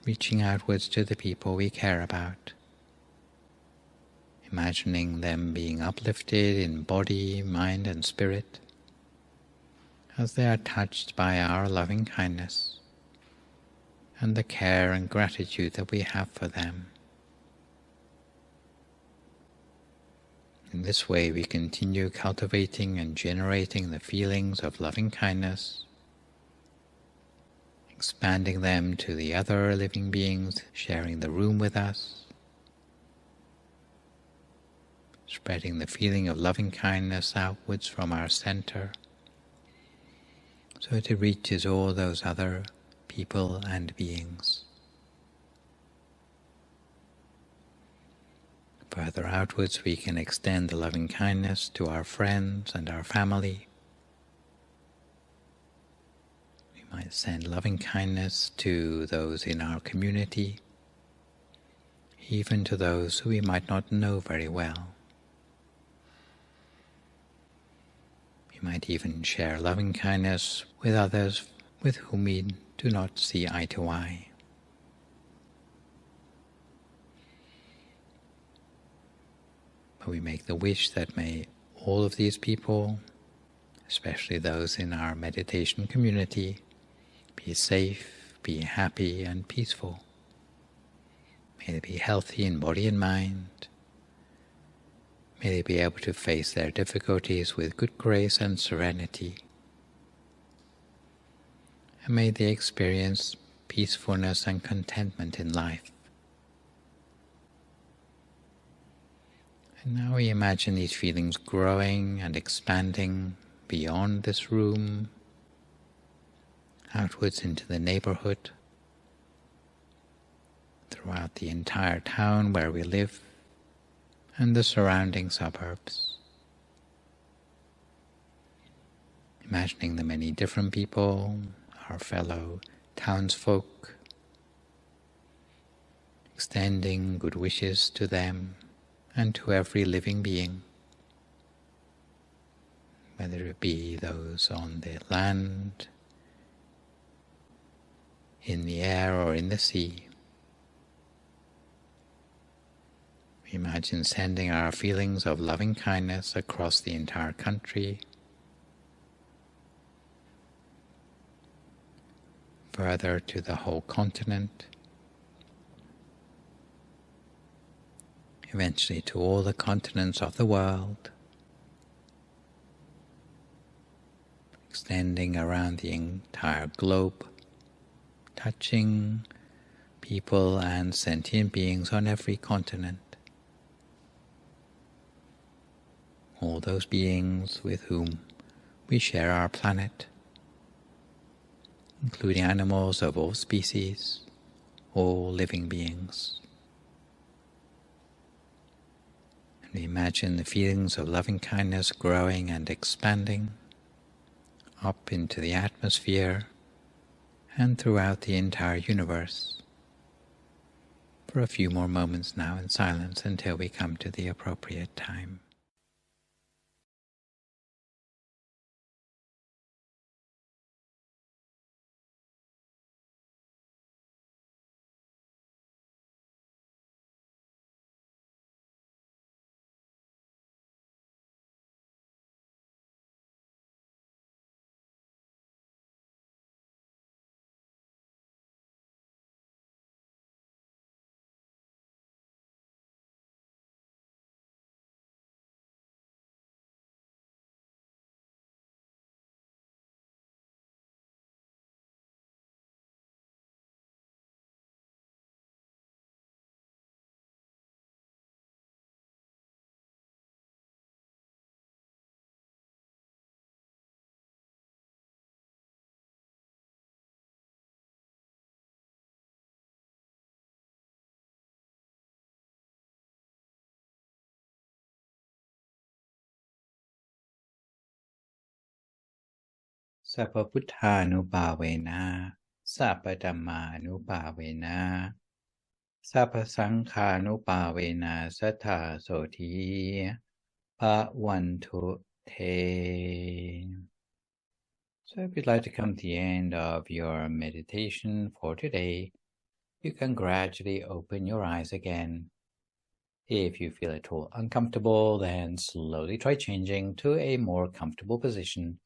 reaching outwards to the people we care about, imagining them being uplifted in body, mind, and spirit, as they are touched by our loving kindness and the care and gratitude that we have for them. In this way we continue cultivating and generating the feelings of loving kindness, expanding them to the other living beings sharing the room with us, spreading the feeling of loving kindness outwards from our center, so it reaches all those other people and beings. Further outwards we can extend the loving kindness to our friends and our family. We might send loving kindness to those in our community, even to those who we might not know very well. We might even share loving kindness with others with whom we do not see eye to eye. But we make the wish that may all of these people, especially those in our meditation community, be safe, be happy and peaceful. May they be healthy in body and mind. May they be able to face their difficulties with good grace and serenity. And may they experience peacefulness and contentment in life. And now we imagine these feelings growing and expanding beyond this room, outwards into the neighborhood, throughout the entire town where we live, and the surrounding suburbs. Imagining the many different people, our fellow townsfolk, extending good wishes to them and to every living being, whether it be those on the land, in the air or in the sea. We imagine sending our feelings of loving kindness across the entire country, further to the whole continent, eventually to all the continents of the world, extending around the entire globe, touching people and sentient beings on every continent. All those beings with whom we share our planet, including animals of all species, all living beings. And we imagine the feelings of loving kindness growing and expanding up into the atmosphere and throughout the entire universe. For a few more moments now in silence until we come to the appropriate time. Sappa Buddhanupavena, Sappa Dhammanupavena, Sappa Sankhanupavena Sattha Soti Bhavantu Te. So if you'd like to come to the end of your meditation for today, you can gradually open your eyes again. If you feel at all uncomfortable, then slowly try changing to a more comfortable position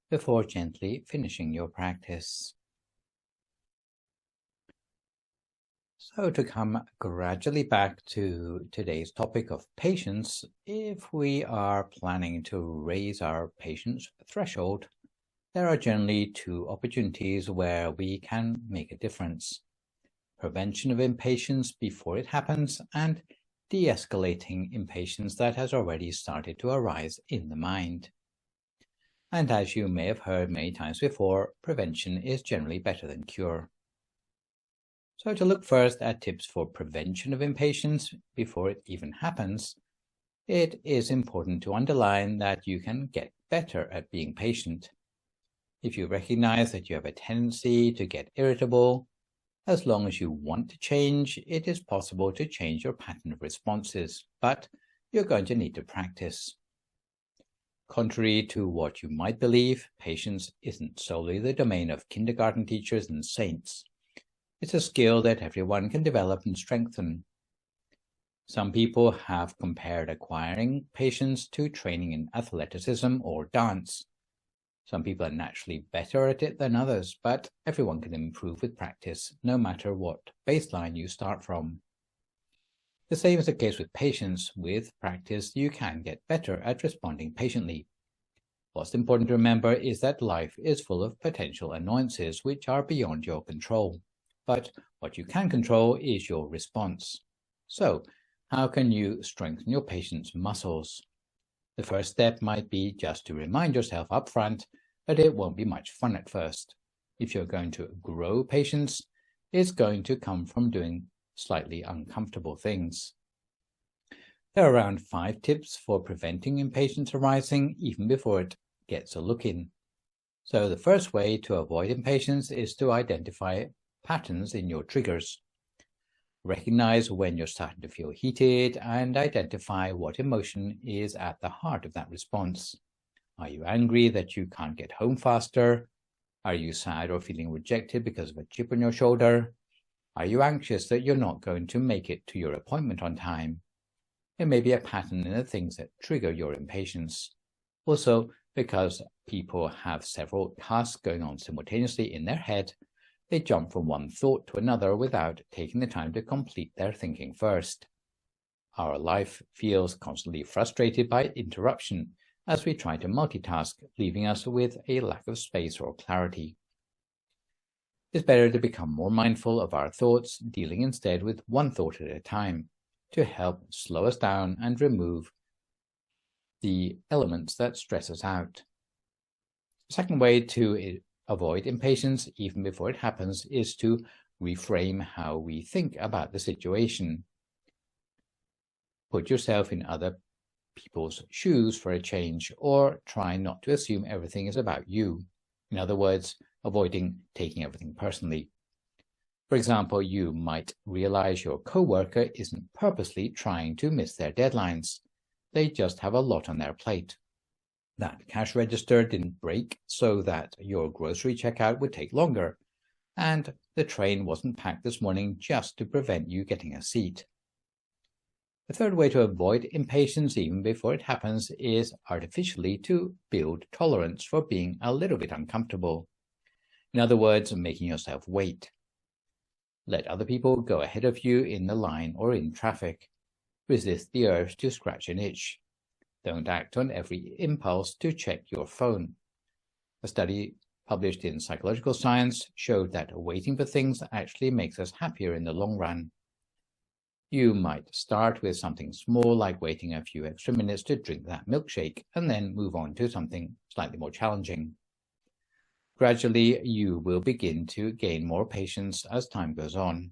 before gently finishing your practice. So to come gradually back to today's topic of patience, if we are planning to raise our patience threshold, there are generally two opportunities where we can make a difference: prevention of impatience before it happens, and de-escalating impatience that has already started to arise in the mind. And as you may have heard many times before, prevention is generally better than cure. So to look first at tips for prevention of impatience before it even happens, it is important to underline that you can get better at being patient. If you recognize that you have a tendency to get irritable, as long as you want to change, it is possible to change your pattern of responses, but you're going to need to practice. Contrary to what you might believe, patience isn't solely the domain of kindergarten teachers and saints. It's a skill that everyone can develop and strengthen. Some people have compared acquiring patience to training in athleticism or dance. Some people are naturally better at it than others, but everyone can improve with practice, no matter what baseline you start from. The same is the case with patience. With practice, you can get better at responding patiently. What's important to remember is that life is full of potential annoyances which are beyond your control. But what you can control is your response. So, how can you strengthen your patience muscles? The first step might be just to remind yourself up front that it won't be much fun at first. If you're going to grow patience, it's going to come from doing slightly uncomfortable things. There are around 5 tips for preventing impatience arising even before it gets a look in. So the first way to avoid impatience is to identify patterns in your triggers. Recognize when you're starting to feel heated and identify what emotion is at the heart of that response. Are you angry that you can't get home faster? Are you sad or feeling rejected because of a chip on your shoulder? Are you anxious that you're not going to make it to your appointment on time? There may be a pattern in the things that trigger your impatience. Also, because people have several tasks going on simultaneously in their head, they jump from one thought to another without taking the time to complete their thinking first. Our life feels constantly frustrated by interruption as we try to multitask, leaving us with a lack of space or clarity. It's better to become more mindful of our thoughts, dealing instead with one thought at a time, to help slow us down and remove the elements that stress us out. The second way to avoid impatience, even before it happens, is to reframe how we think about the situation. Put yourself in other people's shoes for a change, or try not to assume everything is about you. In other words, avoiding taking everything personally. For example, you might realize your coworker isn't purposely trying to miss their deadlines. They just have a lot on their plate. That cash register didn't break so that your grocery checkout would take longer, and the train wasn't packed this morning just to prevent you getting a seat. The third way to avoid impatience even before it happens is artificially to build tolerance for being a little bit uncomfortable. In other words, making yourself wait. Let other people go ahead of you in the line or in traffic. Resist the urge to scratch an itch. Don't act on every impulse to check your phone. A study published in Psychological Science showed that waiting for things actually makes us happier in the long run. You might start with something small like waiting a few extra minutes to drink that milkshake and then move on to something slightly more challenging. Gradually, you will begin to gain more patience as time goes on.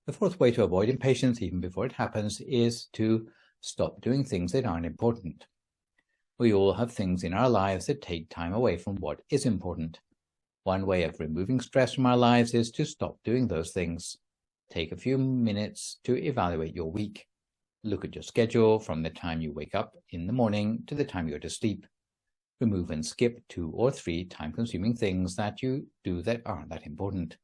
The fourth way to avoid impatience even before it happens is to stop doing things that aren't important. We all have things in our lives that take time away from what is important. One way of removing stress from our lives is to stop doing those things. Take a few minutes to evaluate your week. Look at your schedule from the time you wake up in the morning to the time you go to sleep. Remove and skip 2 or 3 time-consuming things that you do that aren't that important.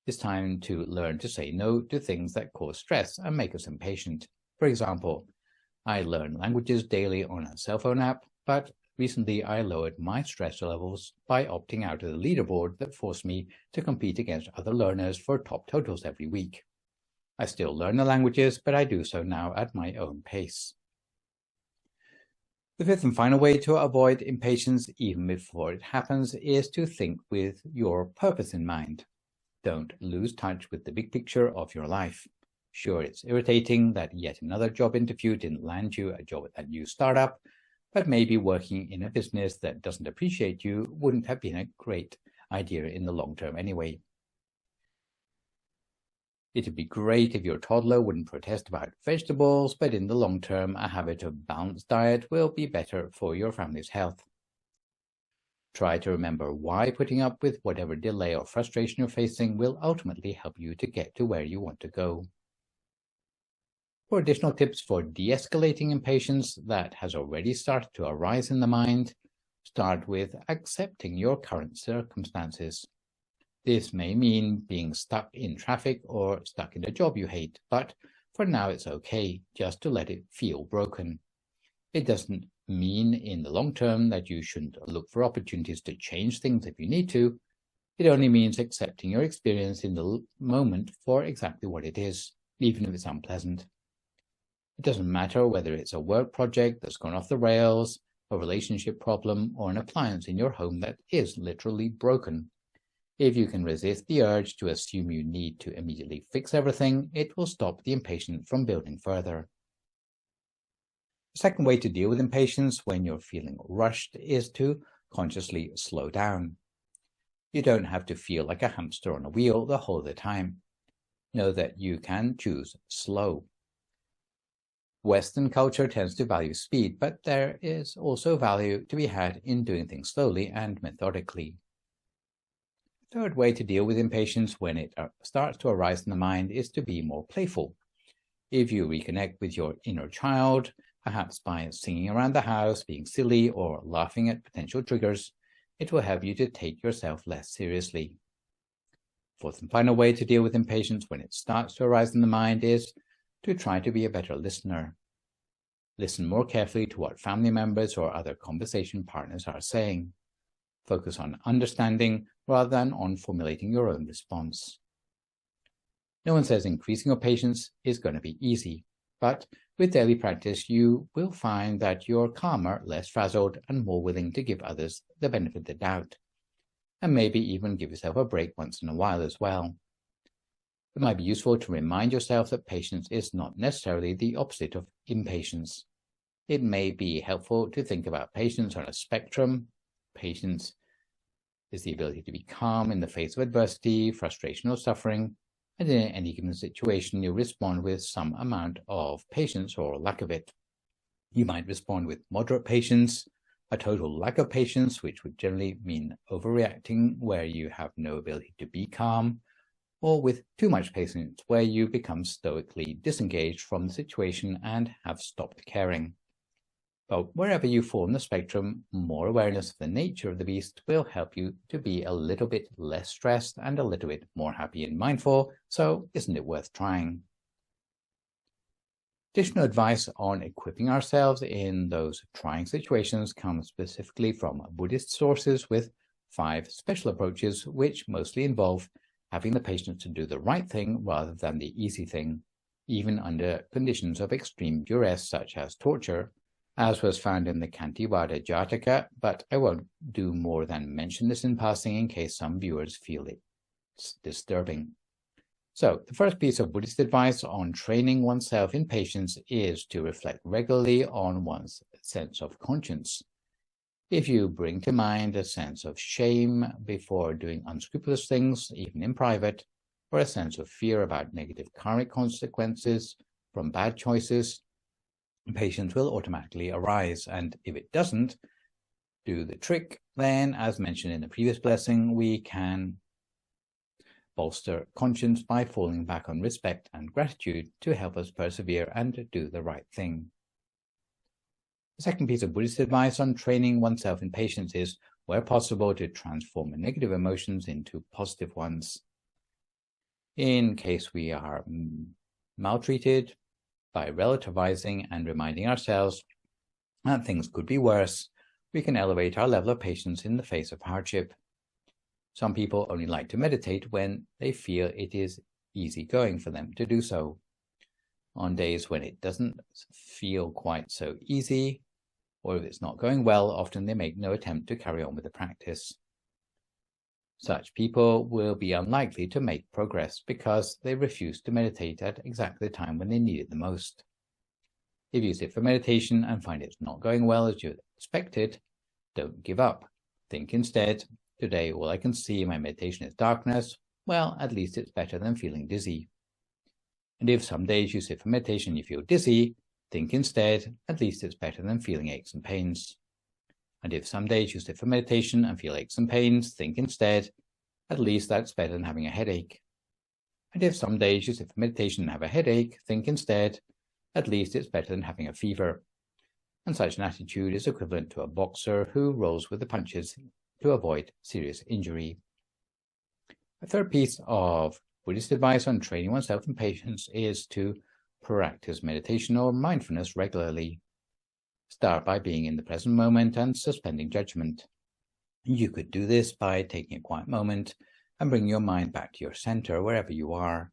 It's time to learn to say no to things that cause stress and make us impatient. For example, I learn languages daily on a cell phone app, but recently I lowered my stress levels by opting out of the leaderboard that forced me to compete against other learners for top totals every week. I still learn the languages, but I do so now at my own pace. The fifth and final way to avoid impatience even before it happens is to think with your purpose in mind. Don't lose touch with the big picture of your life. Sure, it's irritating that yet another job interview didn't land you a job at that new startup, but maybe working in a business that doesn't appreciate you wouldn't have been a great idea in the long term anyway. It'd be great if your toddler wouldn't protest about vegetables, but in the long term, a habit of balanced diet will be better for your family's health. Try to remember why putting up with whatever delay or frustration you're facing will ultimately help you to get to where you want to go. For additional tips for de-escalating impatience that has already started to arise in the mind, start with accepting your current circumstances. This may mean being stuck in traffic or stuck in a job you hate, but for now it's okay just to let it feel broken. It doesn't mean in the long term that you shouldn't look for opportunities to change things if you need to. It only means accepting your experience in the moment for exactly what it is, even if it's unpleasant. It doesn't matter whether it's a work project that's gone off the rails, a relationship problem, or an appliance in your home that is literally broken. If you can resist the urge to assume you need to immediately fix everything, it will stop the impatience from building further. The second way to deal with impatience when you're feeling rushed is to consciously slow down. You don't have to feel like a hamster on a wheel the whole of the time. Know that you can choose slow. Western culture tends to value speed, but there is also value to be had in doing things slowly and methodically. The third way to deal with impatience when it starts to arise in the mind is to be more playful. If you reconnect with your inner child, perhaps by singing around the house, being silly, or laughing at potential triggers, it will help you to take yourself less seriously. Fourth and final way to deal with impatience when it starts to arise in the mind is to try to be a better listener. Listen more carefully to what family members or other conversation partners are saying. Focus on understanding rather than on formulating your own response. No one says increasing your patience is going to be easy, but with daily practice, you will find that you're calmer, less frazzled, and more willing to give others the benefit of the doubt. and maybe even give yourself a break once in a while as well. It might be useful to remind yourself that patience is not necessarily the opposite of impatience. It may be helpful to think about patience on a spectrum. Patience is the ability to be calm in the face of adversity, frustration, or suffering, and in any given situation, you respond with some amount of patience or lack of it. You might respond with moderate patience, a total lack of patience, which would generally mean overreacting, where you have no ability to be calm, or with too much patience, where you become stoically disengaged from the situation and have stopped caring. But wherever you fall on the spectrum, more awareness of the nature of the beast will help you to be a little bit less stressed and a little bit more happy and mindful, so isn't it worth trying? Additional advice on equipping ourselves in those trying situations comes specifically from Buddhist sources with 5 special approaches, which mostly involve having the patience to do the right thing rather than the easy thing, even under conditions of extreme duress such as torture, as was found in the Kantiwada Jataka, but I won't do more than mention this in passing in case some viewers feel it's disturbing. So, the first piece of Buddhist advice on training oneself in patience is to reflect regularly on one's sense of conscience. If you bring to mind a sense of shame before doing unscrupulous things, even in private, or a sense of fear about negative karmic consequences from bad choices, patience will automatically arise, and if it doesn't do the trick, then, as mentioned in the previous blessing, we can bolster conscience by falling back on respect and gratitude to help us persevere and do the right thing. The second piece of Buddhist advice on training oneself in patience is, where possible, to transform negative emotions into positive ones. In case we are maltreated, by relativizing and reminding ourselves that things could be worse, we can elevate our level of patience in the face of hardship. Some people only like to meditate when they feel it is easy going for them to do so. On days when it doesn't feel quite so easy, or if it's not going well, often they make no attempt to carry on with the practice. Such people will be unlikely to make progress because they refuse to meditate at exactly the time when they need it the most. If you sit for meditation and find it's not going well as you expected, don't give up. Think instead, today all I can see in my meditation is darkness. Well, at least it's better than feeling dizzy. And if some days you sit for meditation and you feel dizzy, think instead, at least it's better than feeling aches and pains. And if some days you sit for meditation and feel aches and pains, think instead, at least that's better than having a headache. And if some days you sit for meditation and have a headache, think instead, at least it's better than having a fever. And such an attitude is equivalent to a boxer who rolls with the punches to avoid serious injury. A third piece of Buddhist advice on training oneself in patience is to practice meditation or mindfulness regularly. Start by being in the present moment and suspending judgment. You could do this by taking a quiet moment and bringing your mind back to your center wherever you are.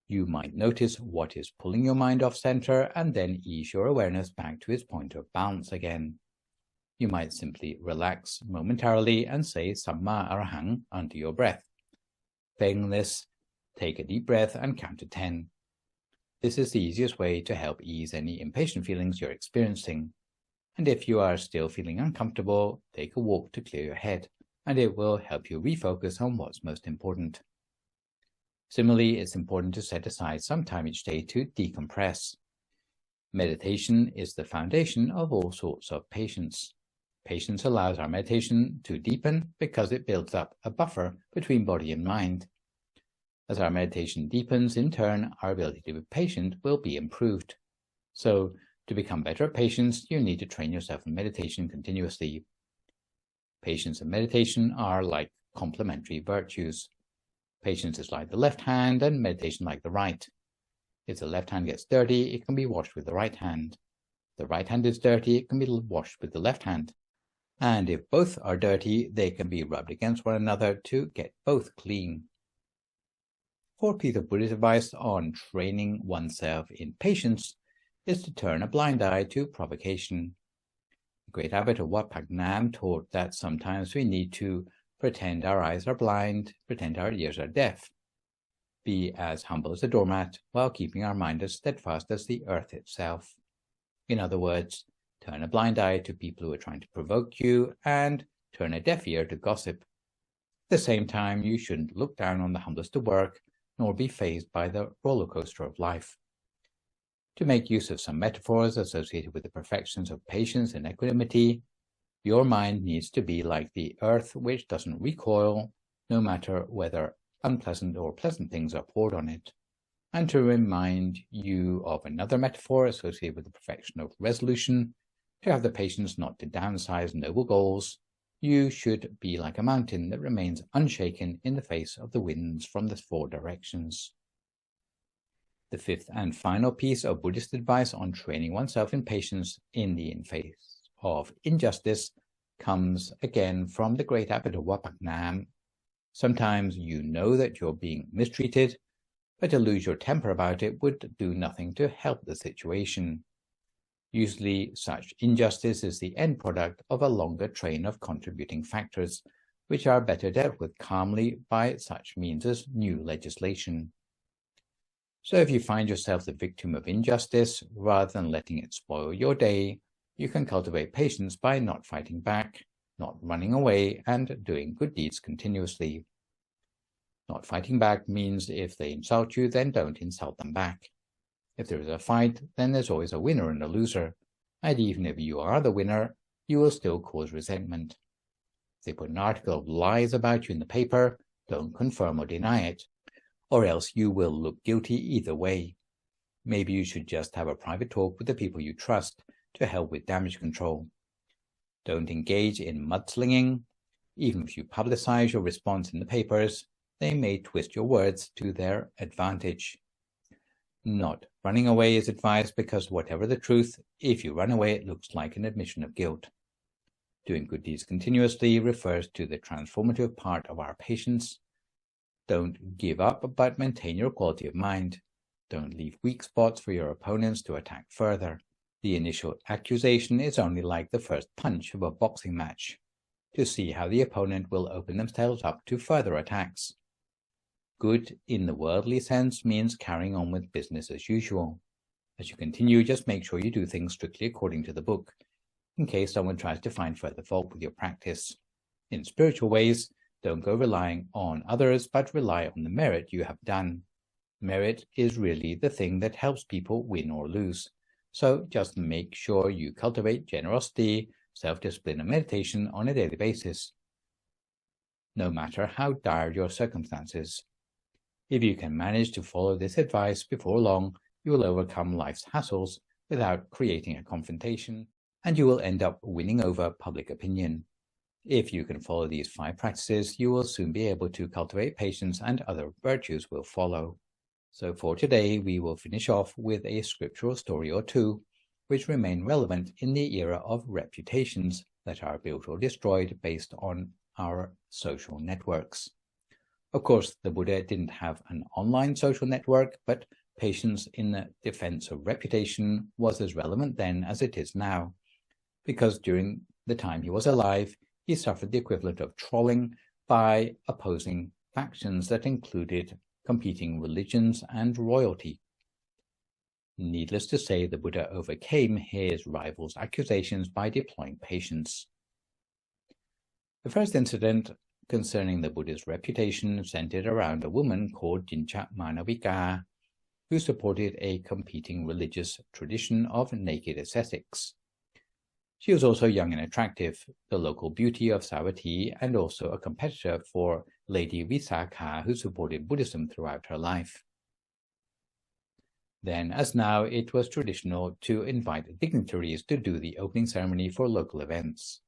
You might notice what is pulling your mind off center and then ease your awareness back to its point of balance again. You might simply relax momentarily and say Samma Arahang under your breath. Failing this, take a deep breath and count to 10. This is the easiest way to help ease any impatient feelings you're experiencing. And if you are still feeling uncomfortable, take a walk to clear your head, and it will help you refocus on what's most important. Similarly, it's important to set aside some time each day to decompress. Meditation is the foundation of all sorts of patience. Patience allows our meditation to deepen because it builds up a buffer between body and mind. As our meditation deepens, in turn, our ability to be patient will be improved. So, to become better at patience, you need to train yourself in meditation continuously. Patience and meditation are like complementary virtues. Patience is like the left hand and meditation like the right. If the left hand gets dirty, it can be washed with the right hand. If the right hand is dirty, it can be washed with the left hand. And if both are dirty, they can be rubbed against one another to get both clean. Fourth piece of Buddhist advice on training oneself in patience is to turn a blind eye to provocation. great abbot of Wat Phra Nam taught that sometimes we need to pretend our eyes are blind, pretend our ears are deaf, be as humble as a doormat while keeping our mind as steadfast as the earth itself. In other words, turn a blind eye to people who are trying to provoke you and turn a deaf ear to gossip. At the same time, you shouldn't look down on the humblest of work, nor be fazed by the roller coaster of life. To make use of some metaphors associated with the perfections of patience and equanimity, your mind needs to be like the earth, which doesn't recoil, no matter whether unpleasant or pleasant things are poured on it. And to remind you of another metaphor associated with the perfection of resolution, to have the patience not to downsize noble goals, you should be like a mountain that remains unshaken in the face of the winds from the four directions. The fifth and final piece of Buddhist advice on training oneself in patience in the face of injustice comes again from the great abbot of Wat Phra Nam. Sometimes you know that you're being mistreated, but to lose your temper about it would do nothing to help the situation. Usually, such injustice is the end product of a longer train of contributing factors, which are better dealt with calmly by such means as new legislation. So if you find yourself the victim of injustice, rather than letting it spoil your day, you can cultivate patience by not fighting back, not running away, and doing good deeds continuously. Not fighting back means if they insult you, then don't insult them back. If there is a fight, then there's always a winner and a loser, and even if you are the winner, you will still cause resentment. If they put an article of lies about you in the paper, don't confirm or deny it, or else you will look guilty either way. Maybe you should just have a private talk with the people you trust to help with damage control. Don't engage in mudslinging. Even if you publicize your response in the papers, they may twist your words to their advantage. Not running away is advised because whatever the truth, if you run away, it looks like an admission of guilt. Doing good deeds continuously refers to the transformative part of our patience. Don't give up, but maintain your quality of mind. Don't leave weak spots for your opponents to attack further. The initial accusation is only like the first punch of a boxing match, to see how the opponent will open themselves up to further attacks. Good in the worldly sense means carrying on with business as usual. As you continue, just make sure you do things strictly according to the book, in case someone tries to find further fault with your practice. In spiritual ways, don't go relying on others, but rely on the merit you have done. Merit is really the thing that helps people win or lose. So just make sure you cultivate generosity, self-discipline, and meditation on a daily basis, no matter how dire your circumstances. If you can manage to follow this advice, before long, you will overcome life's hassles without creating a confrontation, and you will end up winning over public opinion. If you can follow these 5 practices, you will soon be able to cultivate patience and other virtues will follow. So for today, we will finish off with a scriptural story or two, which remain relevant in the era of reputations that are built or destroyed based on our social networks. Of course, the Buddha didn't have an online social network, but patience in the defense of reputation was as relevant then as it is now, because during the time he was alive, he suffered the equivalent of trolling by opposing factions that included competing religions and royalty. Needless to say, the Buddha overcame his rivals' accusations by deploying patience. The first incident concerning the Buddha's reputation centered around a woman called Jincha Manavika, who supported a competing religious tradition of naked ascetics. She was also young and attractive, the local beauty of Savatthi, and also a competitor for Lady Visakha, who supported Buddhism throughout her life. Then, as now, it was traditional to invite dignitaries to do the opening ceremony for local events.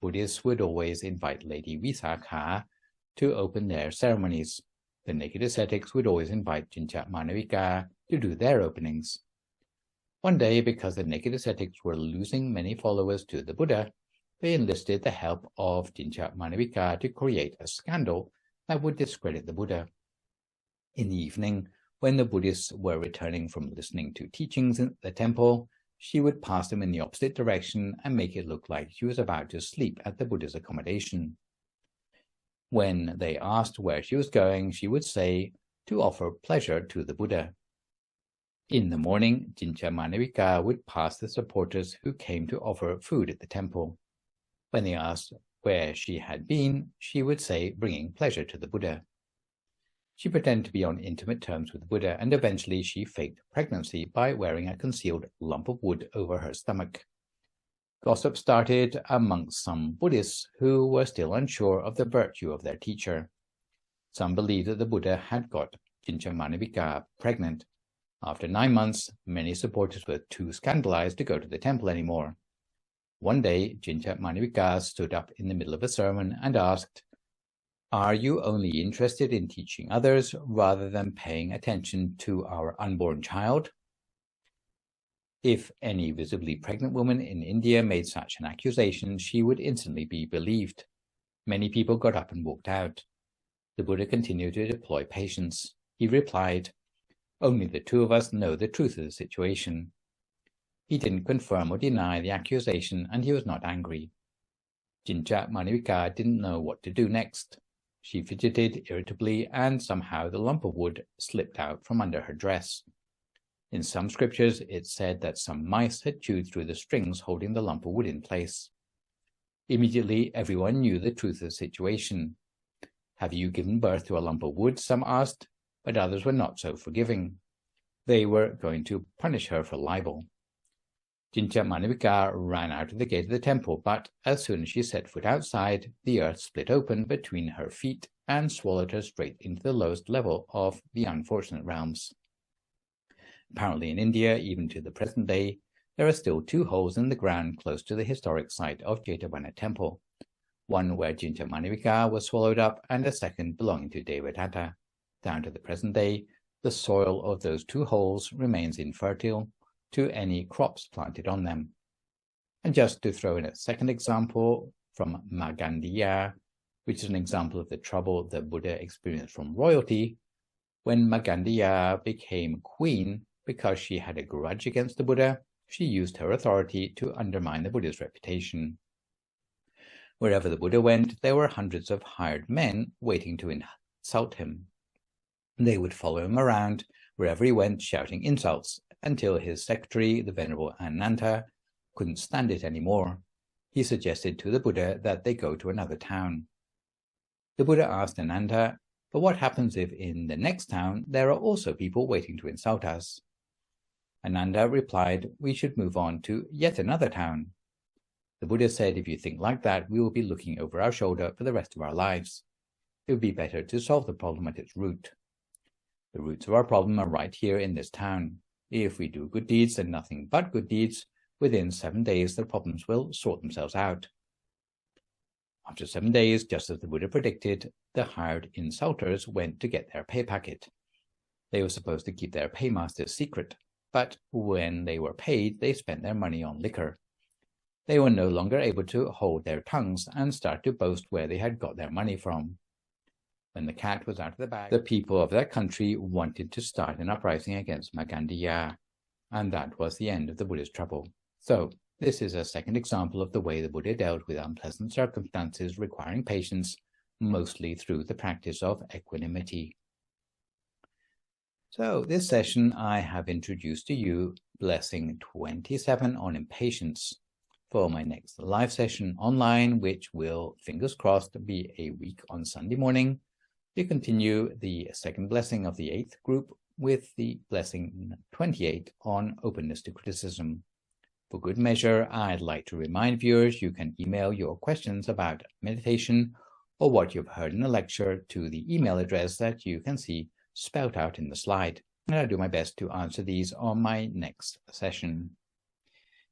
Buddhists would always invite Lady Visakha to open their ceremonies. The naked ascetics would always invite Jincha Manavika to do their openings. One day, because the naked ascetics were losing many followers to the Buddha, they enlisted the help of Jincha Manavika to create a scandal that would discredit the Buddha. In the evening, when the Buddhists were returning from listening to teachings in the temple, she would pass them in the opposite direction and make it look like she was about to sleep at the Buddha's accommodation. When they asked where she was going, she would say, to offer pleasure to the Buddha. In the morning, Jincha Manavika would pass the supporters who came to offer food at the temple. When they asked where she had been, she would say, bringing pleasure to the Buddha. She pretended to be on intimate terms with the Buddha, and eventually she faked pregnancy by wearing a concealed lump of wood over her stomach. Gossip started amongst some Buddhists who were still unsure of the virtue of their teacher. Some believed that the Buddha had got Jincha Manavika pregnant. After 9 months, many supporters were too scandalized to go to the temple anymore. One day, Jincha Manavika stood up in the middle of a sermon and asked, "Are you only interested in teaching others rather than paying attention to our unborn child?" If any visibly pregnant woman in India made such an accusation, she would instantly be believed. Many people got up and walked out. The Buddha continued to deploy patience. He replied, "Only the two of us know the truth of the situation." He didn't confirm or deny the accusation, and he was not angry. Jincha Manavika didn't know what to do next. She fidgeted irritably, and somehow the lump of wood slipped out from under her dress. In some scriptures, it said that some mice had chewed through the strings holding the lump of wood in place. Immediately, everyone knew the truth of the situation. "Have you given birth to a lump of wood?" some asked, but others were not so forgiving. They were going to punish her for libel. Jincha Manavika ran out of the gate of the temple, but as soon as she set foot outside, the earth split open between her feet and swallowed her straight into the lowest level of the unfortunate realms. Apparently in India, even to the present day, there are still 2 holes in the ground close to the historic site of Jetavana Temple, one where Jincha Manavika was swallowed up and a second belonging to Devadatta. Down to the present day, the soil of those 2 holes remains infertile to any crops planted on them. And just to throw in a second example from Magandiya, which is an example of the trouble the Buddha experienced from royalty, when Magandiya became queen because she had a grudge against the Buddha, she used her authority to undermine the Buddha's reputation. Wherever the Buddha went, there were hundreds of hired men waiting to insult him. They would follow him around wherever he went, shouting insults, until his secretary, the Venerable Ananta, couldn't stand it anymore. He suggested to the Buddha that they go to another town. The Buddha asked Ananta, "But what happens if in the next town there are also people waiting to insult us?" Ananda replied, "We should move on to yet another town." The Buddha said, "If you think like that, we will be looking over our shoulder for the rest of our lives. It would be better to solve the problem at its root. The roots of our problem are right here in this town. If we do good deeds and nothing but good deeds, within 7 days the problems will sort themselves out." After 7 days, just as the Buddha predicted, the hired insulters went to get their pay packet. They were supposed to keep their paymasters secret, but when they were paid, they spent their money on liquor. They were no longer able to hold their tongues and start to boast where they had got their money from. When the cat was out of the bag, the people of that country wanted to start an uprising against Magandiya, and that was the end of the Buddha's trouble. So, this is a second example of the way the Buddha dealt with unpleasant circumstances requiring patience, mostly through the practice of equanimity. So, this session I have introduced to you Blessing 27 on Impatience. For my next live session online, which will, fingers crossed, be a week on Sunday morning, we continue the second blessing of the 8th group with the blessing 28 on openness to criticism. For good measure, I'd like to remind viewers you can email your questions about meditation or what you've heard in the lecture to the email address that you can see spelled out in the slide, and I'll do my best to answer these on my next session.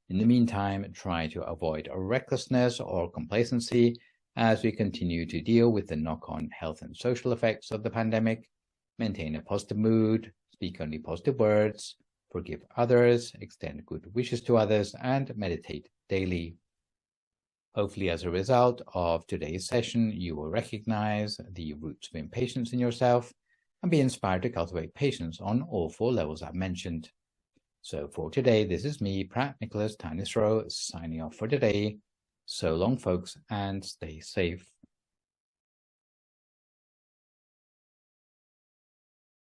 In the meantime, try to avoid recklessness or complacency as we continue to deal with the knock-on health and social effects of the pandemic. Maintain a positive mood, speak only positive words, forgive others, extend good wishes to others, and meditate daily. Hopefully, as a result of today's session, you will recognize the roots of impatience in yourself and be inspired to cultivate patience on all 4 levels I've mentioned. So for today, this is me, Phra Nicholas Thanissaro, signing off for today. So long, folks, and stay safe.